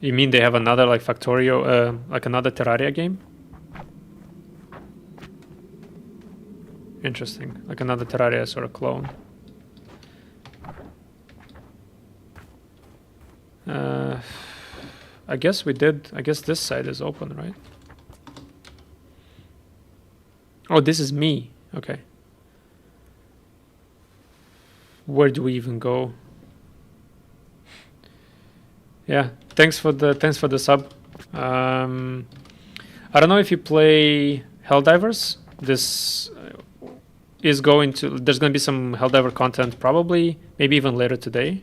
You mean they have another, like, Factorio, like another Terraria game? Interesting. Like another Terraria sort of clone. I guess we did. I guess this side is open, right? Oh, this is me. Okay. Where do we even go? Yeah. Thanks for the sub. I don't know if you play Helldivers. This is there's going to be some Helldiver content probably, maybe even later today.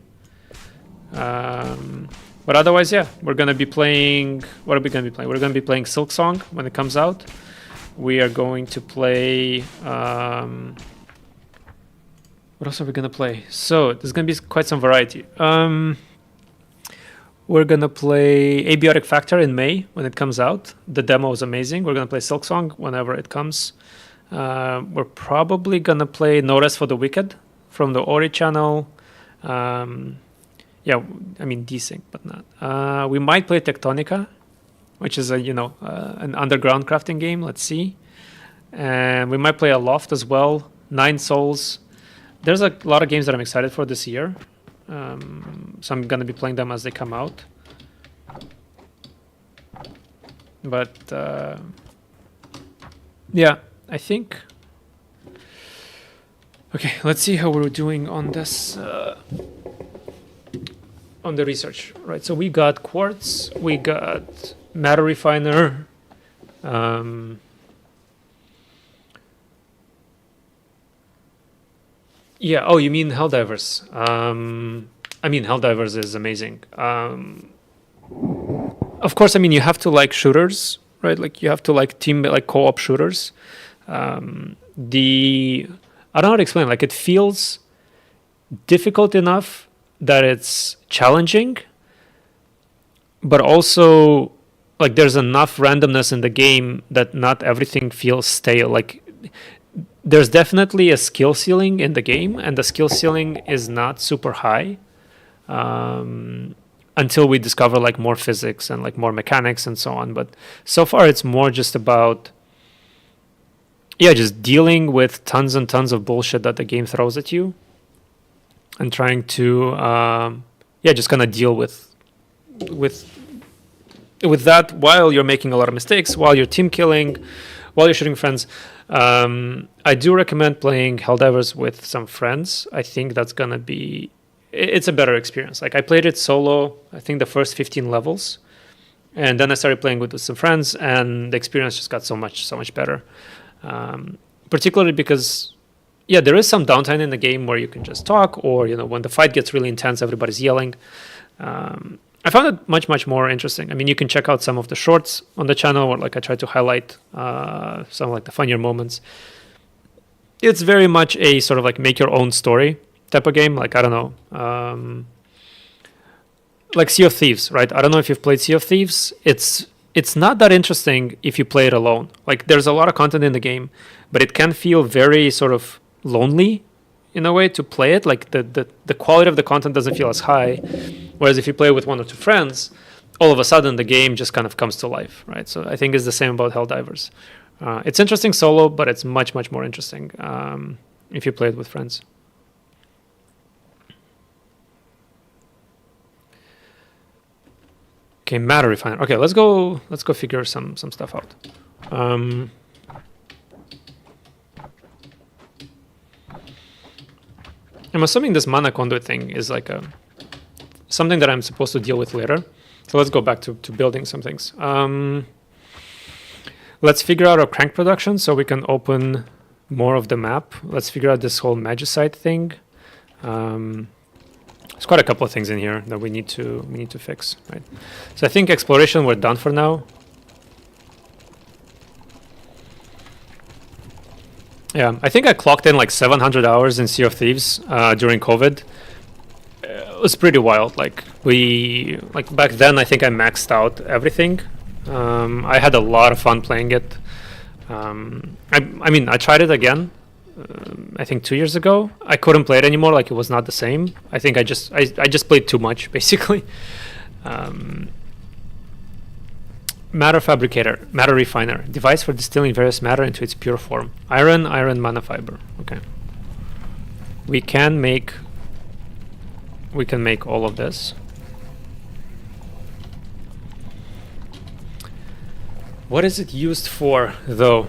But otherwise, yeah, we're going to be playing. What are we going to be playing? We're going to be playing Silksong when it comes out. We are going to play. What else are we going to play? So there's going to be quite some variety. We're going to play Abiotic Factor in May when it comes out. The demo is amazing. We're going to play Silksong whenever it comes. We're probably going to play No Rest for the Wicked from the Ori channel. Yeah, I mean desync, but not. We might play Tectonica, which is an underground crafting game. Let's see. And we might play Aloft as well. 9 Souls. There's a lot of games that I'm excited for this year. So I'm going to be playing them as they come out. But yeah, I think. Okay, let's see how we're doing on this. On the research, right? So we got quartz, we got matter refiner. Yeah. Oh, you mean Helldivers? I mean, Helldivers is amazing. Of course, I mean you have to like shooters, right? Like you have to like co-op shooters. I don't know how to explain. Like it feels difficult enough that it's challenging, but also like there's enough randomness in the game that not everything feels stale. Like there's definitely a skill ceiling in the game, and the skill ceiling is not super high until we discover like more physics and like more mechanics and so on. But so far it's more just about just dealing with tons and tons of bullshit that the game throws at you, and trying to just kind of deal with that while you're making a lot of mistakes, while you're team killing, while you're shooting friends. I do recommend playing Helldivers with some friends. I think that's gonna be it's a better experience. Like I played it solo, I think the first 15 levels, and then I started playing with some friends, and the experience just got so much better. Particularly because there is some downtime in the game where you can just talk, or when the fight gets really intense, everybody's yelling. I found it much more interesting. I mean, you can check out some of the shorts on the channel where like I try to highlight some like the funnier moments. It's very much a sort of like make your own story type of game. Like I don't know, like Sea of Thieves, right? I don't know if you've played Sea of Thieves. It's not that interesting if you play it alone. Like there's a lot of content in the game, but it can feel very sort of lonely in a way to play it. Like the quality of the content doesn't feel as high. Whereas if you play with one or two friends, all of a sudden the game just kind of comes to life, right? So I think it's the same about Helldivers. It's interesting solo, but it's much more interesting if you play it with friends. Okay, matter refiner. Okay, let's go figure some stuff out. I'm assuming this mana conduit thing is like something that I'm supposed to deal with later. So let's go back to building some things. Let's figure out our crank production so we can open more of the map. Let's figure out this whole magicite thing. There's quite a couple of things in here that we need to fix, right? So I think exploration we're done for now. Yeah, I think I clocked in like 700 hours in Sea of Thieves during COVID. It was pretty wild. Like back then, I think I maxed out everything. I had a lot of fun playing it. I mean, I tried it again. I think 2 years ago. I couldn't play it anymore. Like it was not the same. I think I just played too much basically. Matter fabricator, matter refiner, device for distilling various matter into its pure form. Iron mana fiber. Okay. We can make all of this. What is it used for, though?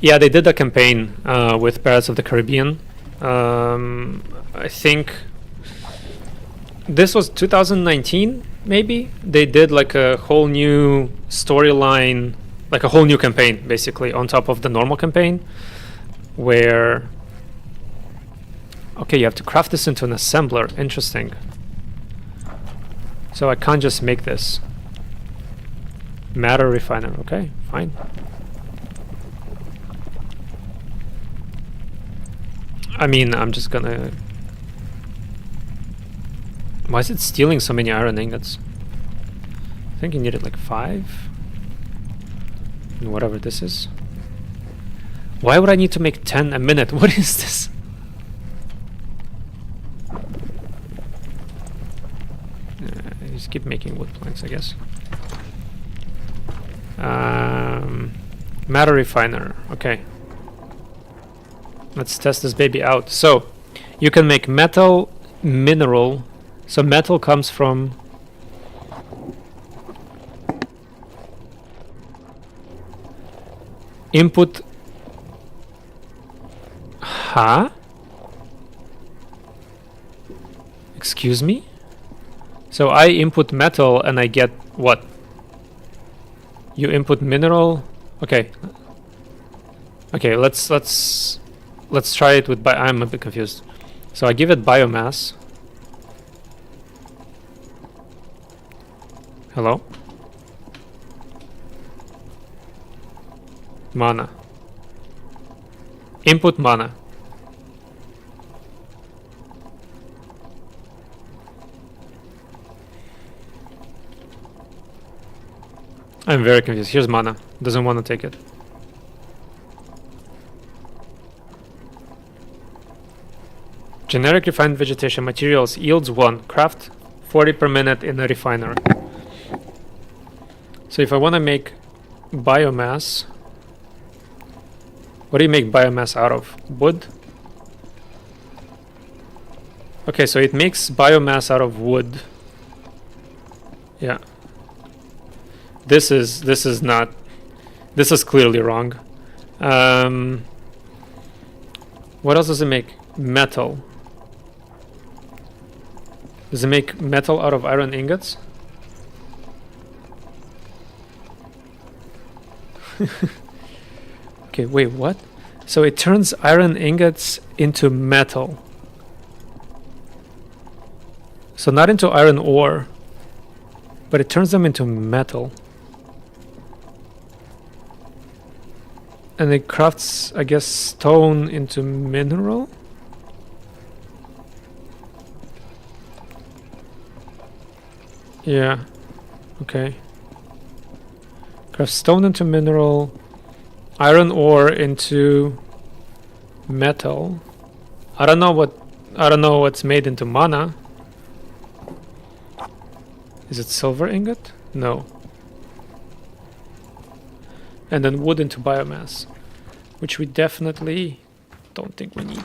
Yeah, they did a campaign with Pirates of the Caribbean. I think this was 2019, maybe. They did like a whole new storyline, like a whole new campaign, basically, on top of the normal campaign, where... Okay, you have to craft this into an assembler. Interesting. So I can't just make this. Matter refiner. Okay, fine. I mean, I'm just gonna... Why is it stealing so many iron ingots? I think you needed like 5. And whatever this is. Why would I need to make 10 a minute? What is this? Just keep making wood planks, I guess. Matter refiner. Okay. Let's test this baby out. So, you can make metal, mineral. So metal comes from... input... Huh? Excuse me? So I input metal and I get what? You input mineral? Okay. Okay, let's try it with I'm a bit confused. So I give it biomass. Hello? Mana. Input mana. I'm very confused. Here's mana. Doesn't want to take it. Generic refined vegetation materials yields 1. Craft 40 per minute in a refiner. So if I want to make biomass, what do you make biomass out of? Wood? Okay, so it makes biomass out of wood. Yeah. This is clearly wrong. What else does it make? Metal. Does it make metal out of iron ingots? Okay, wait, what? So it turns iron ingots into metal. So not into iron ore, but it turns them into metal. And it crafts, I guess, stone into mineral? Yeah. Okay. Craft stone into mineral, iron ore into metal. I don't know what's made into mana. Is it silver ingot? No. And then wood into biomass, which we definitely don't think we need.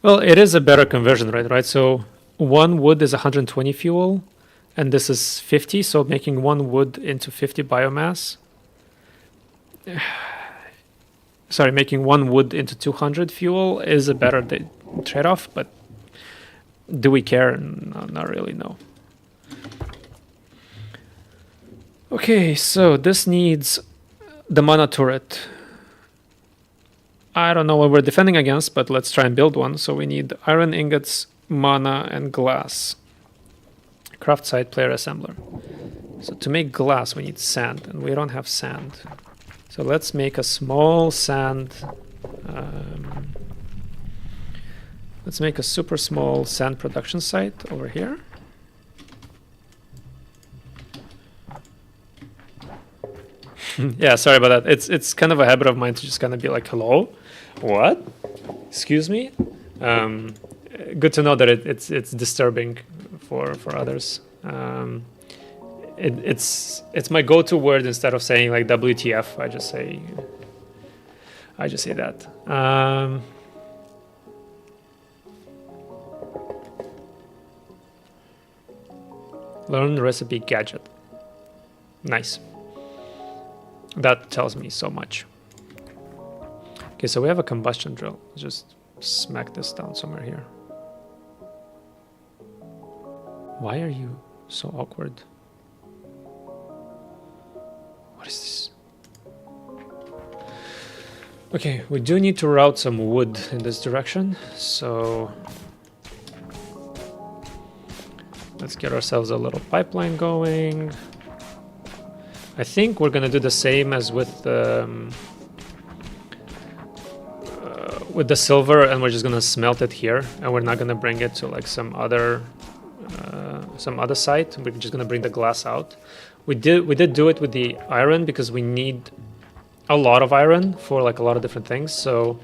Well, it is a better conversion rate, right? So one wood is 120 fuel, and this is 50. So making one wood into 50 biomass. Sorry, making one wood into 200 fuel is a better trade-off, but do we care? No, not really, no. Okay, so this needs the mana turret. I don't know what we're defending against, but let's try and build one. So we need iron ingots, mana, and glass. Craft site player assembler. So to make glass, we need sand, and we don't have sand. So let's make a small sand. Let's make a super small sand production site over here. Yeah, sorry about that. It's kind of a habit of mine to just kind of be like, hello, what? Excuse me. Good to know that it's disturbing for others. It's my go-to word instead of saying like WTF. I just say that. Learn recipe gadget. Nice. That tells me so much. Okay, so we have a combustion drill. Let's just smack this down somewhere here. Why are you so awkward? What is this? Okay, we do need to route some wood in this direction, so let's get ourselves a little pipeline going. I think we're gonna do the same as with the silver, and we're just gonna smelt it here, and we're not gonna bring it to like some other site. We're just gonna bring the glass out. We did do it with the iron because we need a lot of iron for like a lot of different things. So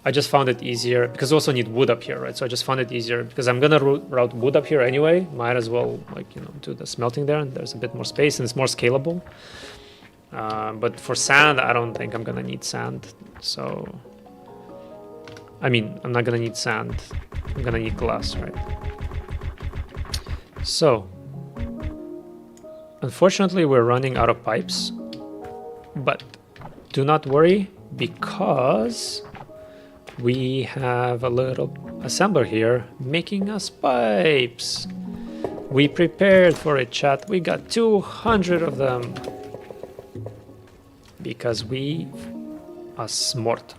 I just found it easier because we also need wood up here, right? So I just found it easier because I'm gonna route wood up here anyway. Might as well do the smelting there, and there's a bit more space and it's more scalable. But for sand, I don't think I'm gonna need sand. So I mean, I'm not gonna need sand. I'm gonna need glass, right? So unfortunately, we're running out of pipes, but do not worry because we have a little assembler here making us pipes. We prepared for it, chat. We got 200 of them because we are smart.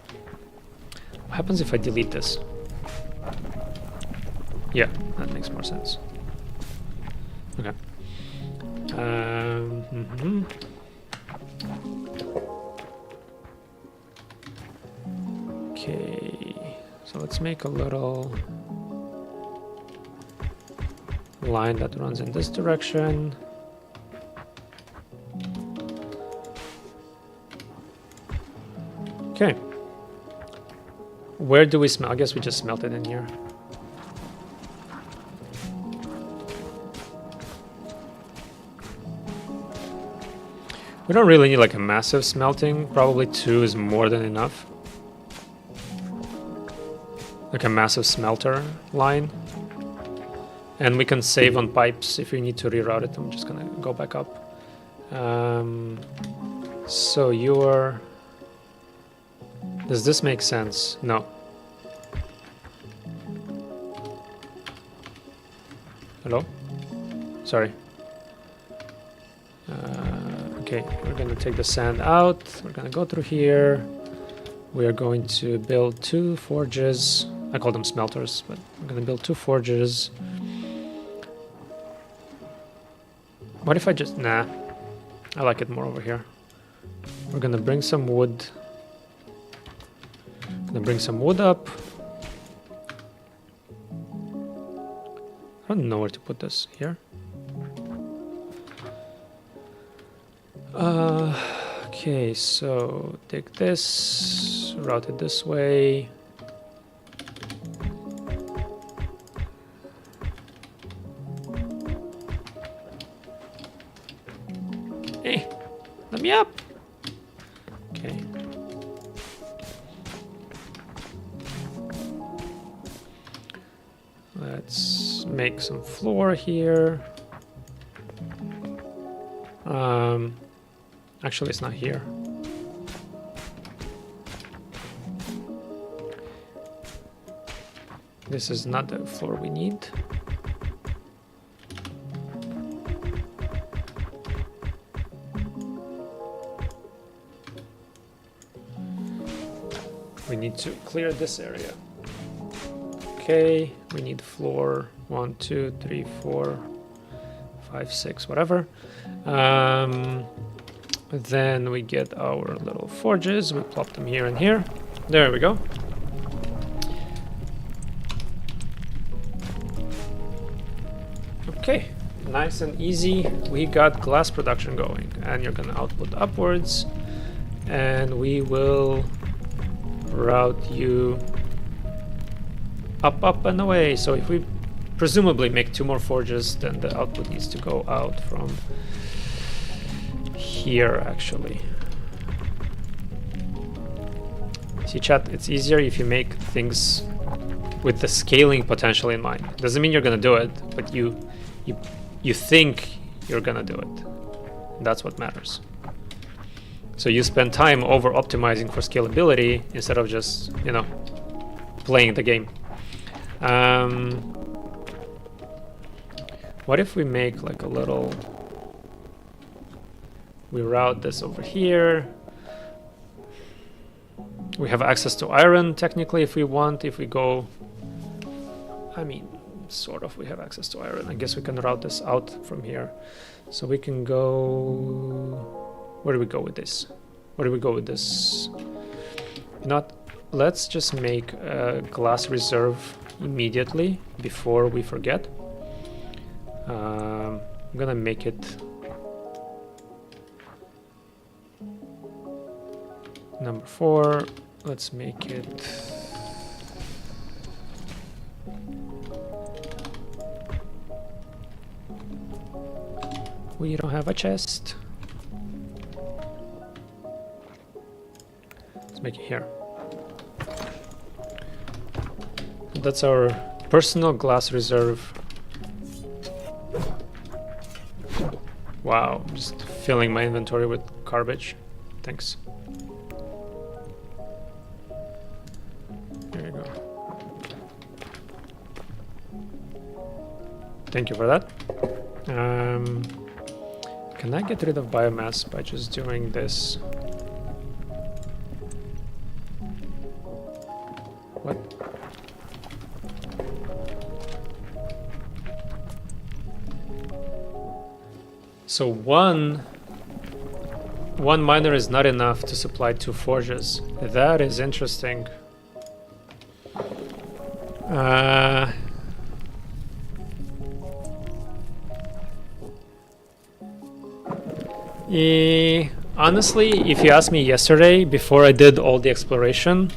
What happens if I delete this? Yeah, that makes more sense. Okay. Okay, so let's make a little line that runs in this direction. Okay. Where do we smelt? I guess we just smelt it in here. We don't really need like a massive smelting. Probably 2 is more than enough. Like a massive smelter line. And we can save on pipes if we need to reroute it. I'm just gonna go back up. So you're... Does this make sense? No. Hello? Sorry. Okay, we're gonna take the sand out. We're gonna go through here. We are going to build 2 forges. I call them smelters, but we're gonna build 2 forges. What if I just... Nah. I like it more over here. We're gonna bring some wood. Gonna bring some wood up. I don't know where to put this. Here? Okay, so take this, route it this way. Hey, let me up. Okay. make some floor here. Actually, it's not here. This is not the floor we need. We need to clear this area. Okay, we need floor 1, 2, 3, 4, 5, 6, whatever. Then we get our little forges. We plop them here and here. There we go. Okay, nice and easy. We got glass production going, and you're gonna output upwards, and we will route you up, up, and away. So if we presumably make 2 more forges, then the output needs to go out from here, actually. See, chat, it's easier if you make things with the scaling potential in mind. Doesn't mean you're gonna do it, but you think you're gonna do it. That's what matters. So you spend time over optimizing for scalability instead of just, you know, playing the game. What if we make like a little, we route this over here. We have access to iron technically if we want. If we go, I mean, sort of, we have access to iron. I guess we can route this out from here. So we can go, where do we go with this? Where do we go with this? Let's just make a glass reserve immediately before we forget. I'm gonna make it number 4. Let's make it we don't have a chest. Let's make it here. That's our personal glass reserve. Wow, I'm just filling my inventory with garbage. Thanks. There you go. Thank you for that. Can I get rid of biomass by just doing this? What? So one miner is not enough to supply 2 forges. That is interesting. Honestly, if you asked me yesterday, before I did all the exploration,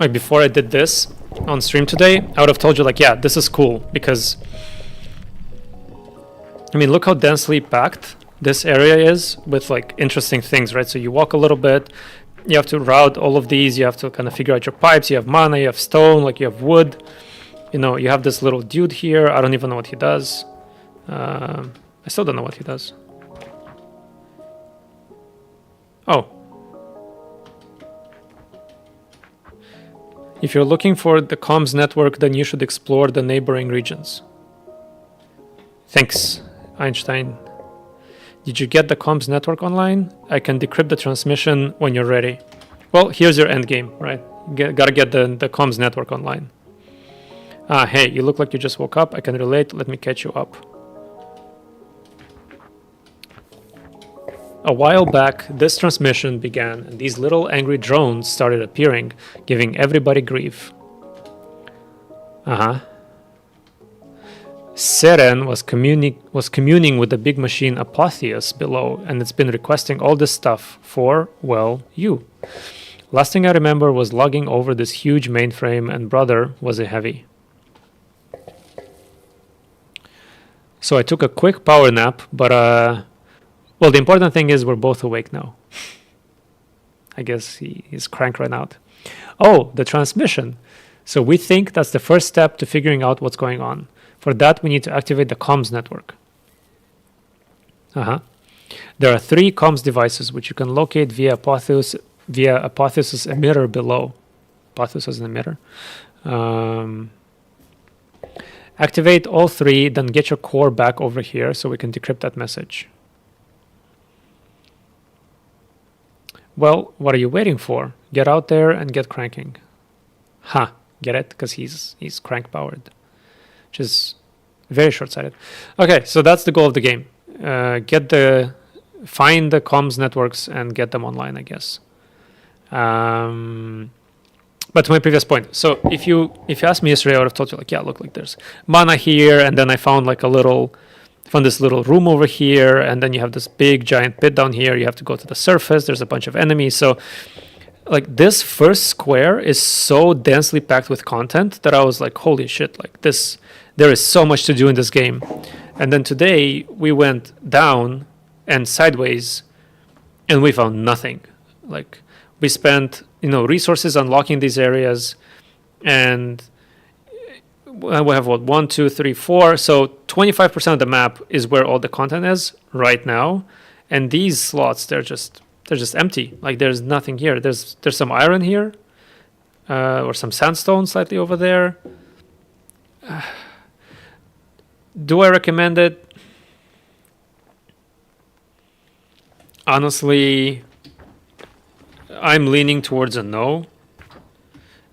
like before I did this on stream today, I would have told you like, yeah, this is cool, because I mean, look how densely packed this area is with like interesting things, right? So you walk a little bit, you have to route all of these, you have to kind of figure out your pipes, you have mana, you have stone, like you have wood, you know, you have this little dude here. I don't even know what he does. I still don't know what he does. Oh. If you're looking for the comms network, then you should explore the neighboring regions. Thanks, Einstein. Did you get the comms network online? I can decrypt the transmission when you're ready. Well, here's your end game, right? Gotta get the comms network online. Hey, you look like you just woke up. I can relate. Let me catch you up. A while back, this transmission began, and these little angry drones started appearing, giving everybody grief. Seren was communing with the big machine Apotheus below, and it's been requesting all this stuff for, well, you. Last thing I remember was logging over this huge mainframe, and brother, was it heavy. So I took a quick power nap, but well, the important thing is we're both awake now. I guess he's crank right out. Oh, the transmission. So we think that's the first step to figuring out what's going on. For that, we need to activate the comms network. There are 3 comms devices which you can locate via Apotheosis emitter below. Apotheosis is an emitter. Activate all 3, then get your core back over here so we can decrypt that message. Well, what are you waiting for? Get out there and get cranking. Get it? Because he's crank powered, which is very short-sighted. Okay, so that's the goal of the game. Find the comms networks and get them online, I guess. But to my previous point, so if you asked me yesterday, I would have told you like, yeah, look, like there's mana here, and then I found like this little room over here, and then you have this big giant pit down here. You have to go to the surface. There's a bunch of enemies. So like this first square is so densely packed with content that I was like, holy shit, like this, there is so much to do in this game. And then today we went down and sideways and we found nothing. Like we spent, resources unlocking these areas, and we have 1, 2, 3, 4. So 25% of the map is where all the content is right now. And these slots, they're just empty. Like there's nothing here. There's some iron here, or some sandstone slightly over there. Do I recommend it? Honestly, I'm leaning towards a no.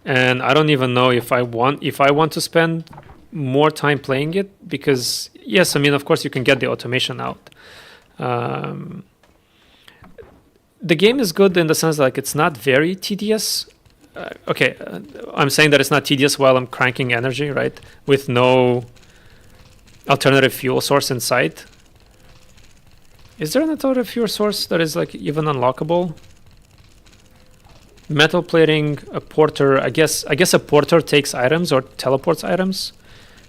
And I don't even know if I want to spend more time playing it, because yes, I mean, of course you can get the automation out. The game is good in the sense that like it's not very tedious. I'm saying that it's not tedious while I'm cranking energy, right? With no alternative fuel source in sight. Is there an alternative fuel source that is like even unlockable? Metal plating, a porter. I guess a porter takes items or teleports items.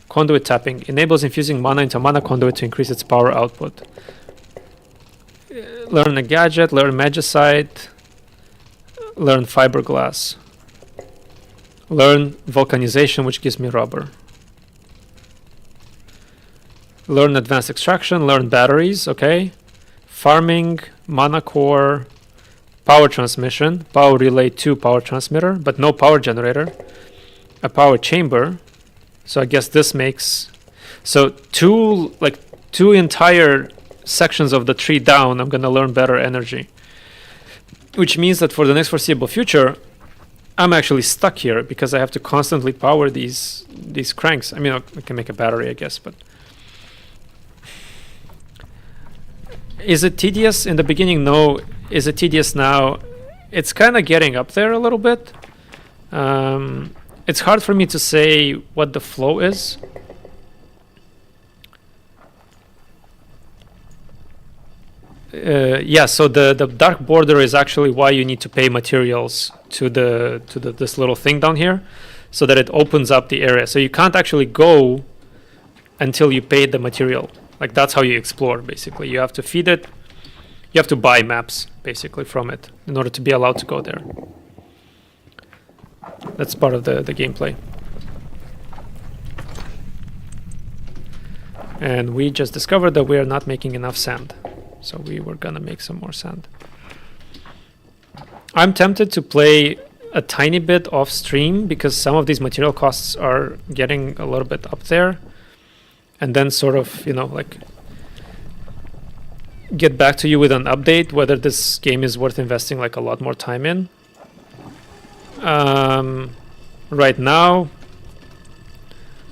Conduit tapping enables infusing mana into a mana conduit to increase its power output. Learn a gadget, learn magicite, learn fiberglass, learn vulcanization, which gives me rubber. Learn advanced extraction, learn batteries, okay. Farming, mana core, power transmission, power relay 2 power transmitter, but no power generator. A power chamber. So I guess this makes, so two entire sections of the tree down, I'm gonna learn better energy. Which means that for the next foreseeable future, I'm actually stuck here because I have to constantly power these cranks. I mean, I can make a battery, I guess, but is it tedious in the beginning? No. Is it tedious now? It's kind of getting up there a little bit. It's hard for me to say what the flow is. Yeah, so the dark border is actually why you need to pay materials to this little thing down here, so that it opens up the area. So you can't actually go until you pay the material. Like that's how you explore, basically. You have to feed it. You have to buy maps, basically, from it in order to be allowed to go there. That's part of the gameplay. And we just discovered that we are not making enough sand. So we were gonna make some more sand. I'm tempted to play a tiny bit off stream because some of these material costs are getting a little bit up there. And then sort of, like get back to you with an update whether this game is worth investing like a lot more time in. Right now,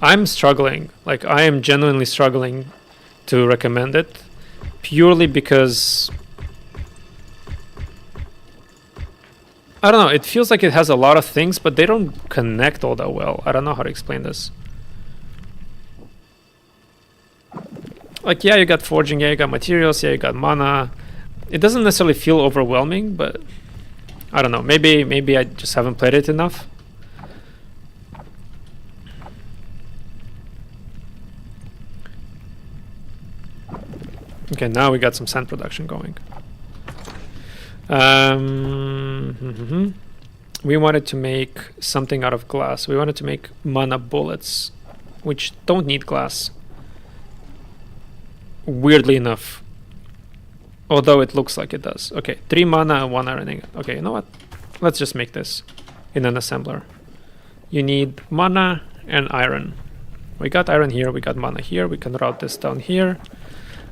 I'm struggling. Like I am genuinely struggling to recommend it, purely because I don't know, it feels like it has a lot of things, but they don't connect all that well. I don't know how to explain this. Like, yeah, you got forging, yeah, you got materials, yeah, you got mana. It doesn't necessarily feel overwhelming, but I don't know. Maybe I just haven't played it enough. Okay, now we got some sand production going. we wanted to make something out of glass. We wanted to make mana bullets, which don't need glass. Weirdly enough. Although it looks like it does. Okay, 3 mana and 1 iron ingot. Okay, you know what? Let's just make this in an assembler. You need mana and iron. We got iron here, we got mana here. We can route this down here,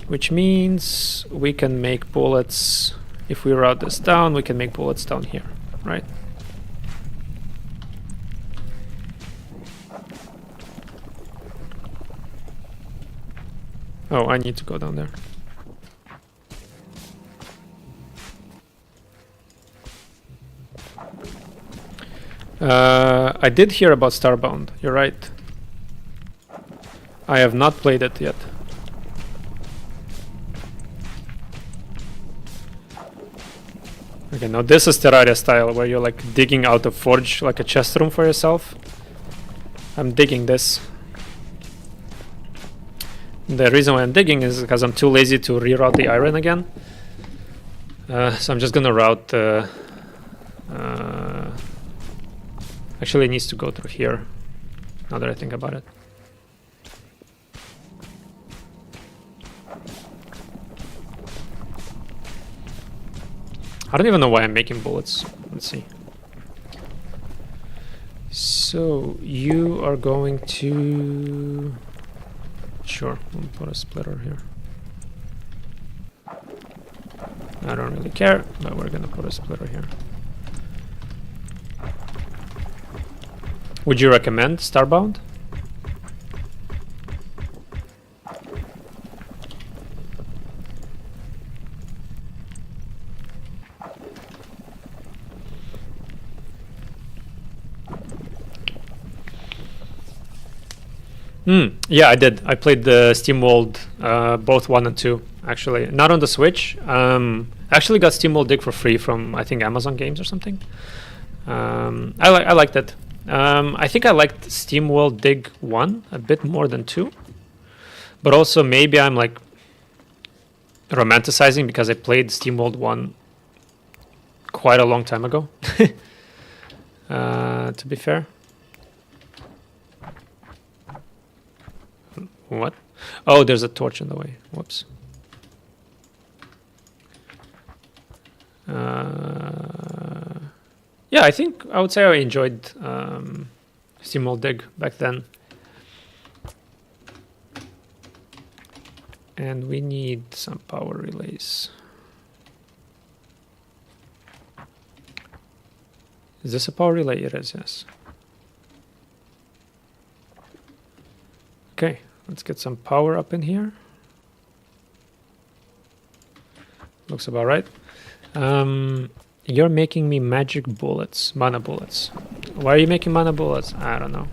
which means we can make bullets. If we route this down, we can make bullets down here, right? Oh, I need to go down there. I did hear about Starbound, you're right. I have not played it yet. Okay, now this is Terraria style, where you're like digging out a forge, like a chest room for yourself. I'm digging this. The reason why I'm digging is because I'm too lazy to reroute the iron again. So I'm just gonna route... actually, it needs to go through here, now that I think about it. I don't even know why I'm making bullets. Let's see. So you are going to... Sure, we'll put a splitter here. I don't really care, but we're gonna put a splitter here. Would you recommend Starbound? Yeah, I did. I played the SteamWorld, both 1 and 2, actually. Not on the Switch. Actually got SteamWorld Dig for free from, I think, Amazon Games or something. I liked it. I think I liked SteamWorld Dig 1 a bit more than 2. But also maybe I'm like romanticizing because I played SteamWorld 1 quite a long time ago. To be fair. What? Oh, there's a torch in the way. Whoops. Yeah, I think I would say I enjoyed SteamWorld Dig back then. And we need some power relays. Is this a power relay? It is, yes. Okay, let's get some power up in here. Looks about right. You're making me magic bullets, mana bullets. Why are you making mana bullets? I don't know.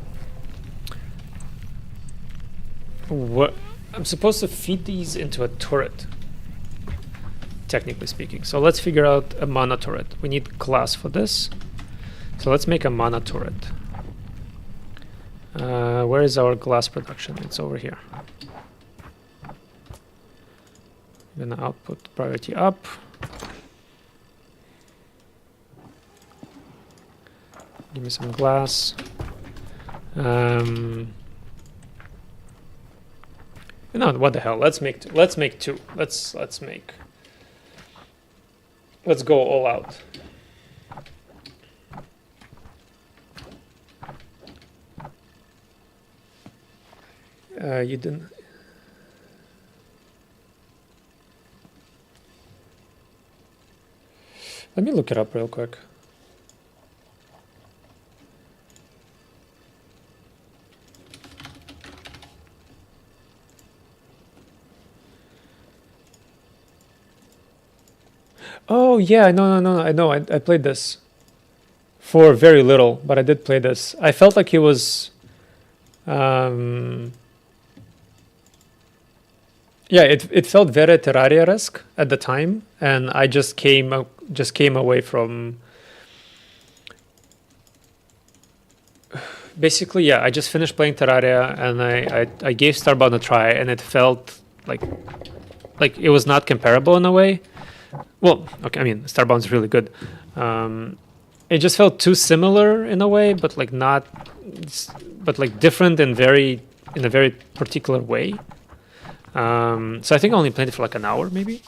What? I'm supposed to feed these into a turret, technically speaking. So let's figure out a mana turret. We need glass for this. So let's make a mana turret. Where is our glass production? It's over here. I'm gonna output priority up. Give me some glass. You know what the hell? Let's make two. Let's go all out. You didn't. Let me look it up real quick. Oh yeah, no, I know. I played this for very little, but I did play this. I felt like it was, yeah, it felt very Terraria-esque at the time, and I just came away from. Basically, yeah, I just finished playing Terraria, and I gave Starbound a try, and it felt like it was not comparable in a way. Well, okay, I mean, Starbound's really good. It just felt too similar in a way, but like not, but like different and in a very particular way. So I think I only played it for like an hour, maybe.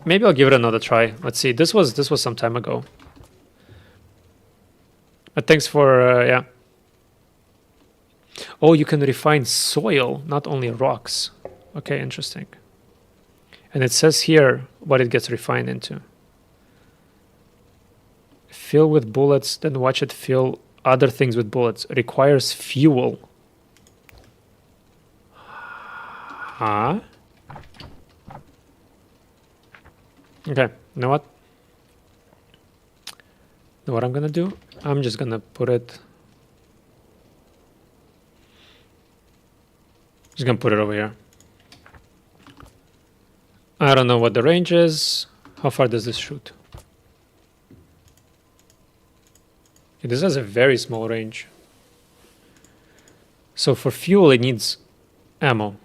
Maybe I'll give it another try. Let's see. This was some time ago. But thanks for yeah. Oh, you can refine soil, not only rocks. Okay, interesting. And it says here what it gets refined into. Fill with bullets, then watch it fill other things with bullets. Requires fuel. Huh? Okay, you know what? Know what I'm gonna do? I'm just gonna put it... Just gonna put it over here. I don't know what the range is. How far does this shoot? Okay, this has a very small range. So for fuel, it needs ammo.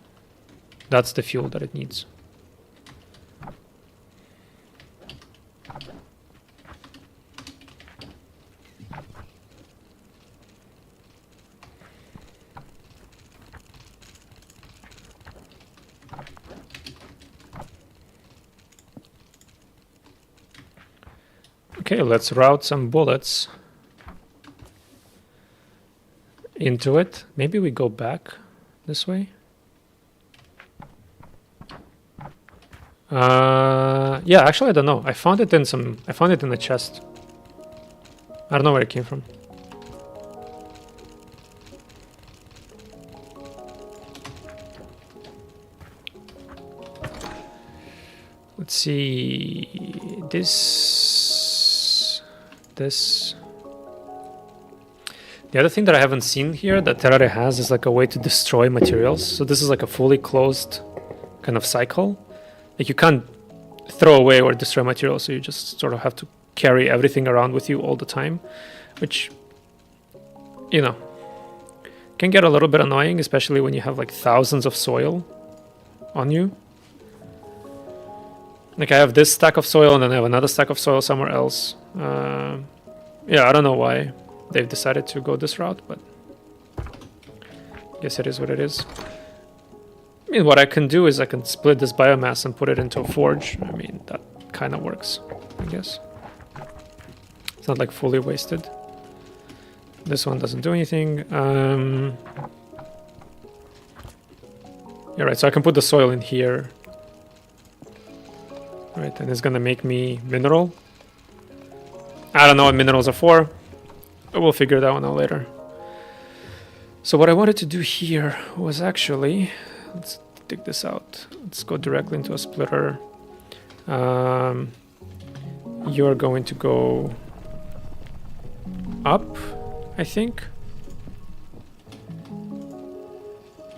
That's the fuel that it needs. Okay, let's route some bullets into it. Maybe we go back this way. Yeah, actually, I don't know. I found it in a chest. I don't know where it came from. Let's see. This. The other thing that I haven't seen here that Terraria has is like a way to destroy materials. So this is like a fully closed kind of cycle. Like you can't throw away or destroy materials, so you just sort of have to carry everything around with you all the time, which, you know, can get a little bit annoying, especially when you have like thousands of soil on you. Like I have this stack of soil and then I have another stack of soil somewhere else. Yeah, I don't know why they've decided to go this route, but I guess it is what it is. I mean, what I can do is I can split this biomass and put it into a forge. I mean, that kind of works, I guess. It's not like fully wasted. This one doesn't do anything. Yeah, right, so I can put the soil in here. Right, and it's gonna make me mineral. I don't know what minerals are for. But we'll figure that one out later. So what I wanted to do here was actually... Let's dig this out. Let's go directly into a splitter. You're going to go up, I think.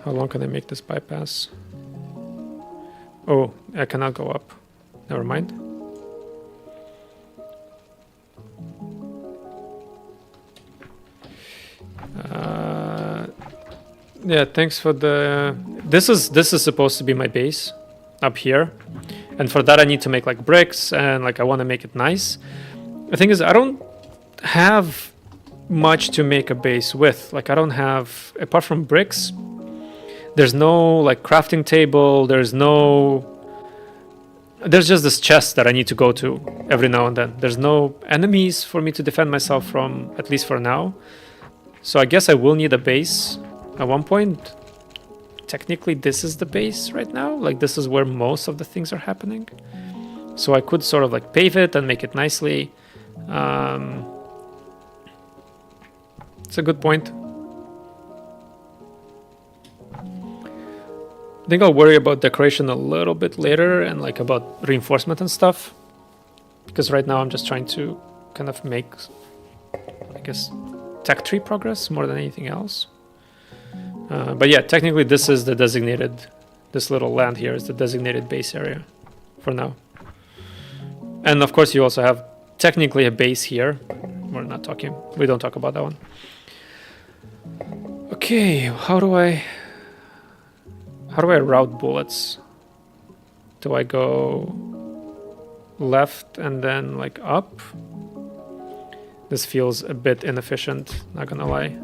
How long can I make this bypass? Oh, I cannot go up. Never mind. Yeah, thanks for the... This is supposed to be my base up here. And for that I need to make like bricks and like I want to make it nice. The thing is I don't have much to make a base with. Like I don't have, apart from bricks, there's no like crafting table, there's just this chest that I need to go to every now and then. There's no enemies for me to defend myself from, at least for now. So I guess I will need a base at one point. Technically this is the base right now. Like this is where most of the things are happening. So I could sort of like pave it and make it nicely. It's a good point. I think I'll worry about decoration a little bit later and like about reinforcement and stuff. Because right now I'm just trying to kind of make, I guess, tech tree progress more than anything else. But yeah, technically this is the designated, this little land here is the designated base area for now. And of course you also have technically a base here. We don't talk about that one. Okay, how do I route bullets? Do I go left and then like up? This feels a bit inefficient, not gonna lie.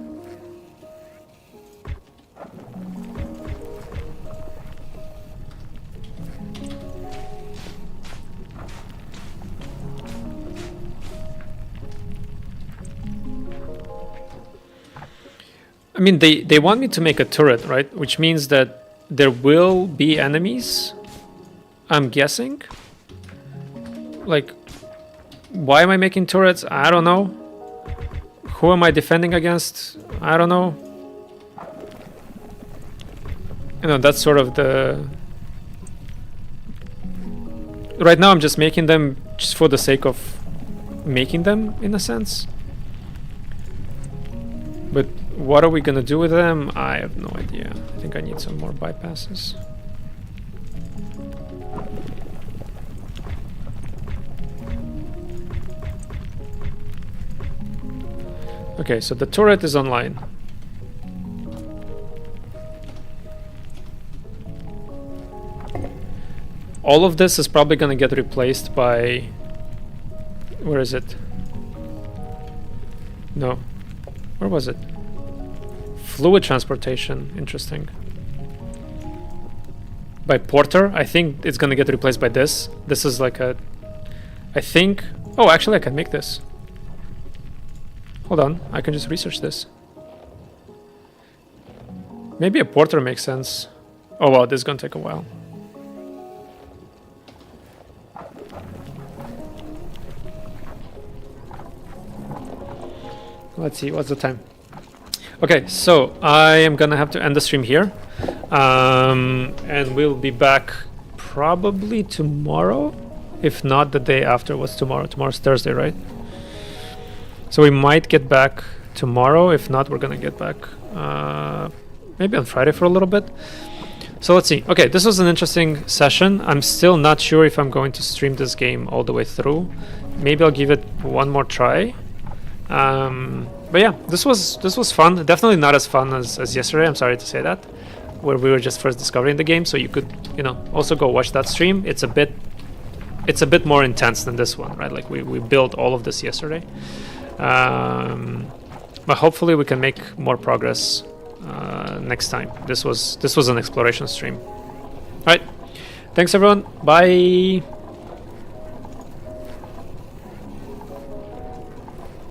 I mean, they want me to make a turret, right? Which means that there will be enemies, I'm guessing. Like, why am I making turrets? I don't know. Who am I defending against? I don't know. You know, that's sort of the... Right now I'm just making them just for the sake of making them, in a sense. But what are we gonna do with them? I have no idea. I think I need some more bypasses. Okay, so the turret is online. All of this is probably gonna get replaced by... Where is it? No. Where was it? Fluid transportation. Interesting. By Porter. I think it's gonna get replaced by this. This is like a... I think... Oh, actually I can make this. Hold on. I can just research this. Maybe a Porter makes sense. Oh wow, this is gonna take a while. Let's see, what's the time? Okay, so I am gonna have to end the stream here. And we'll be back probably tomorrow. If not the day after. What's tomorrow? Tomorrow's Thursday, right? So we might get back tomorrow. If not, we're gonna get back maybe on Friday for a little bit. So let's see. Okay, this was an interesting session. I'm still not sure if I'm going to stream this game all the way through. Maybe I'll give it one more try. But yeah, this was fun. Definitely not as fun as yesterday. I'm sorry to say that, where we were just first discovering the game. So you could, you know, also go watch that stream. It's a bit more intense than this one, right? Like we built all of this yesterday. But hopefully we can make more progress next time. This was an exploration stream. All right, thanks everyone. Bye.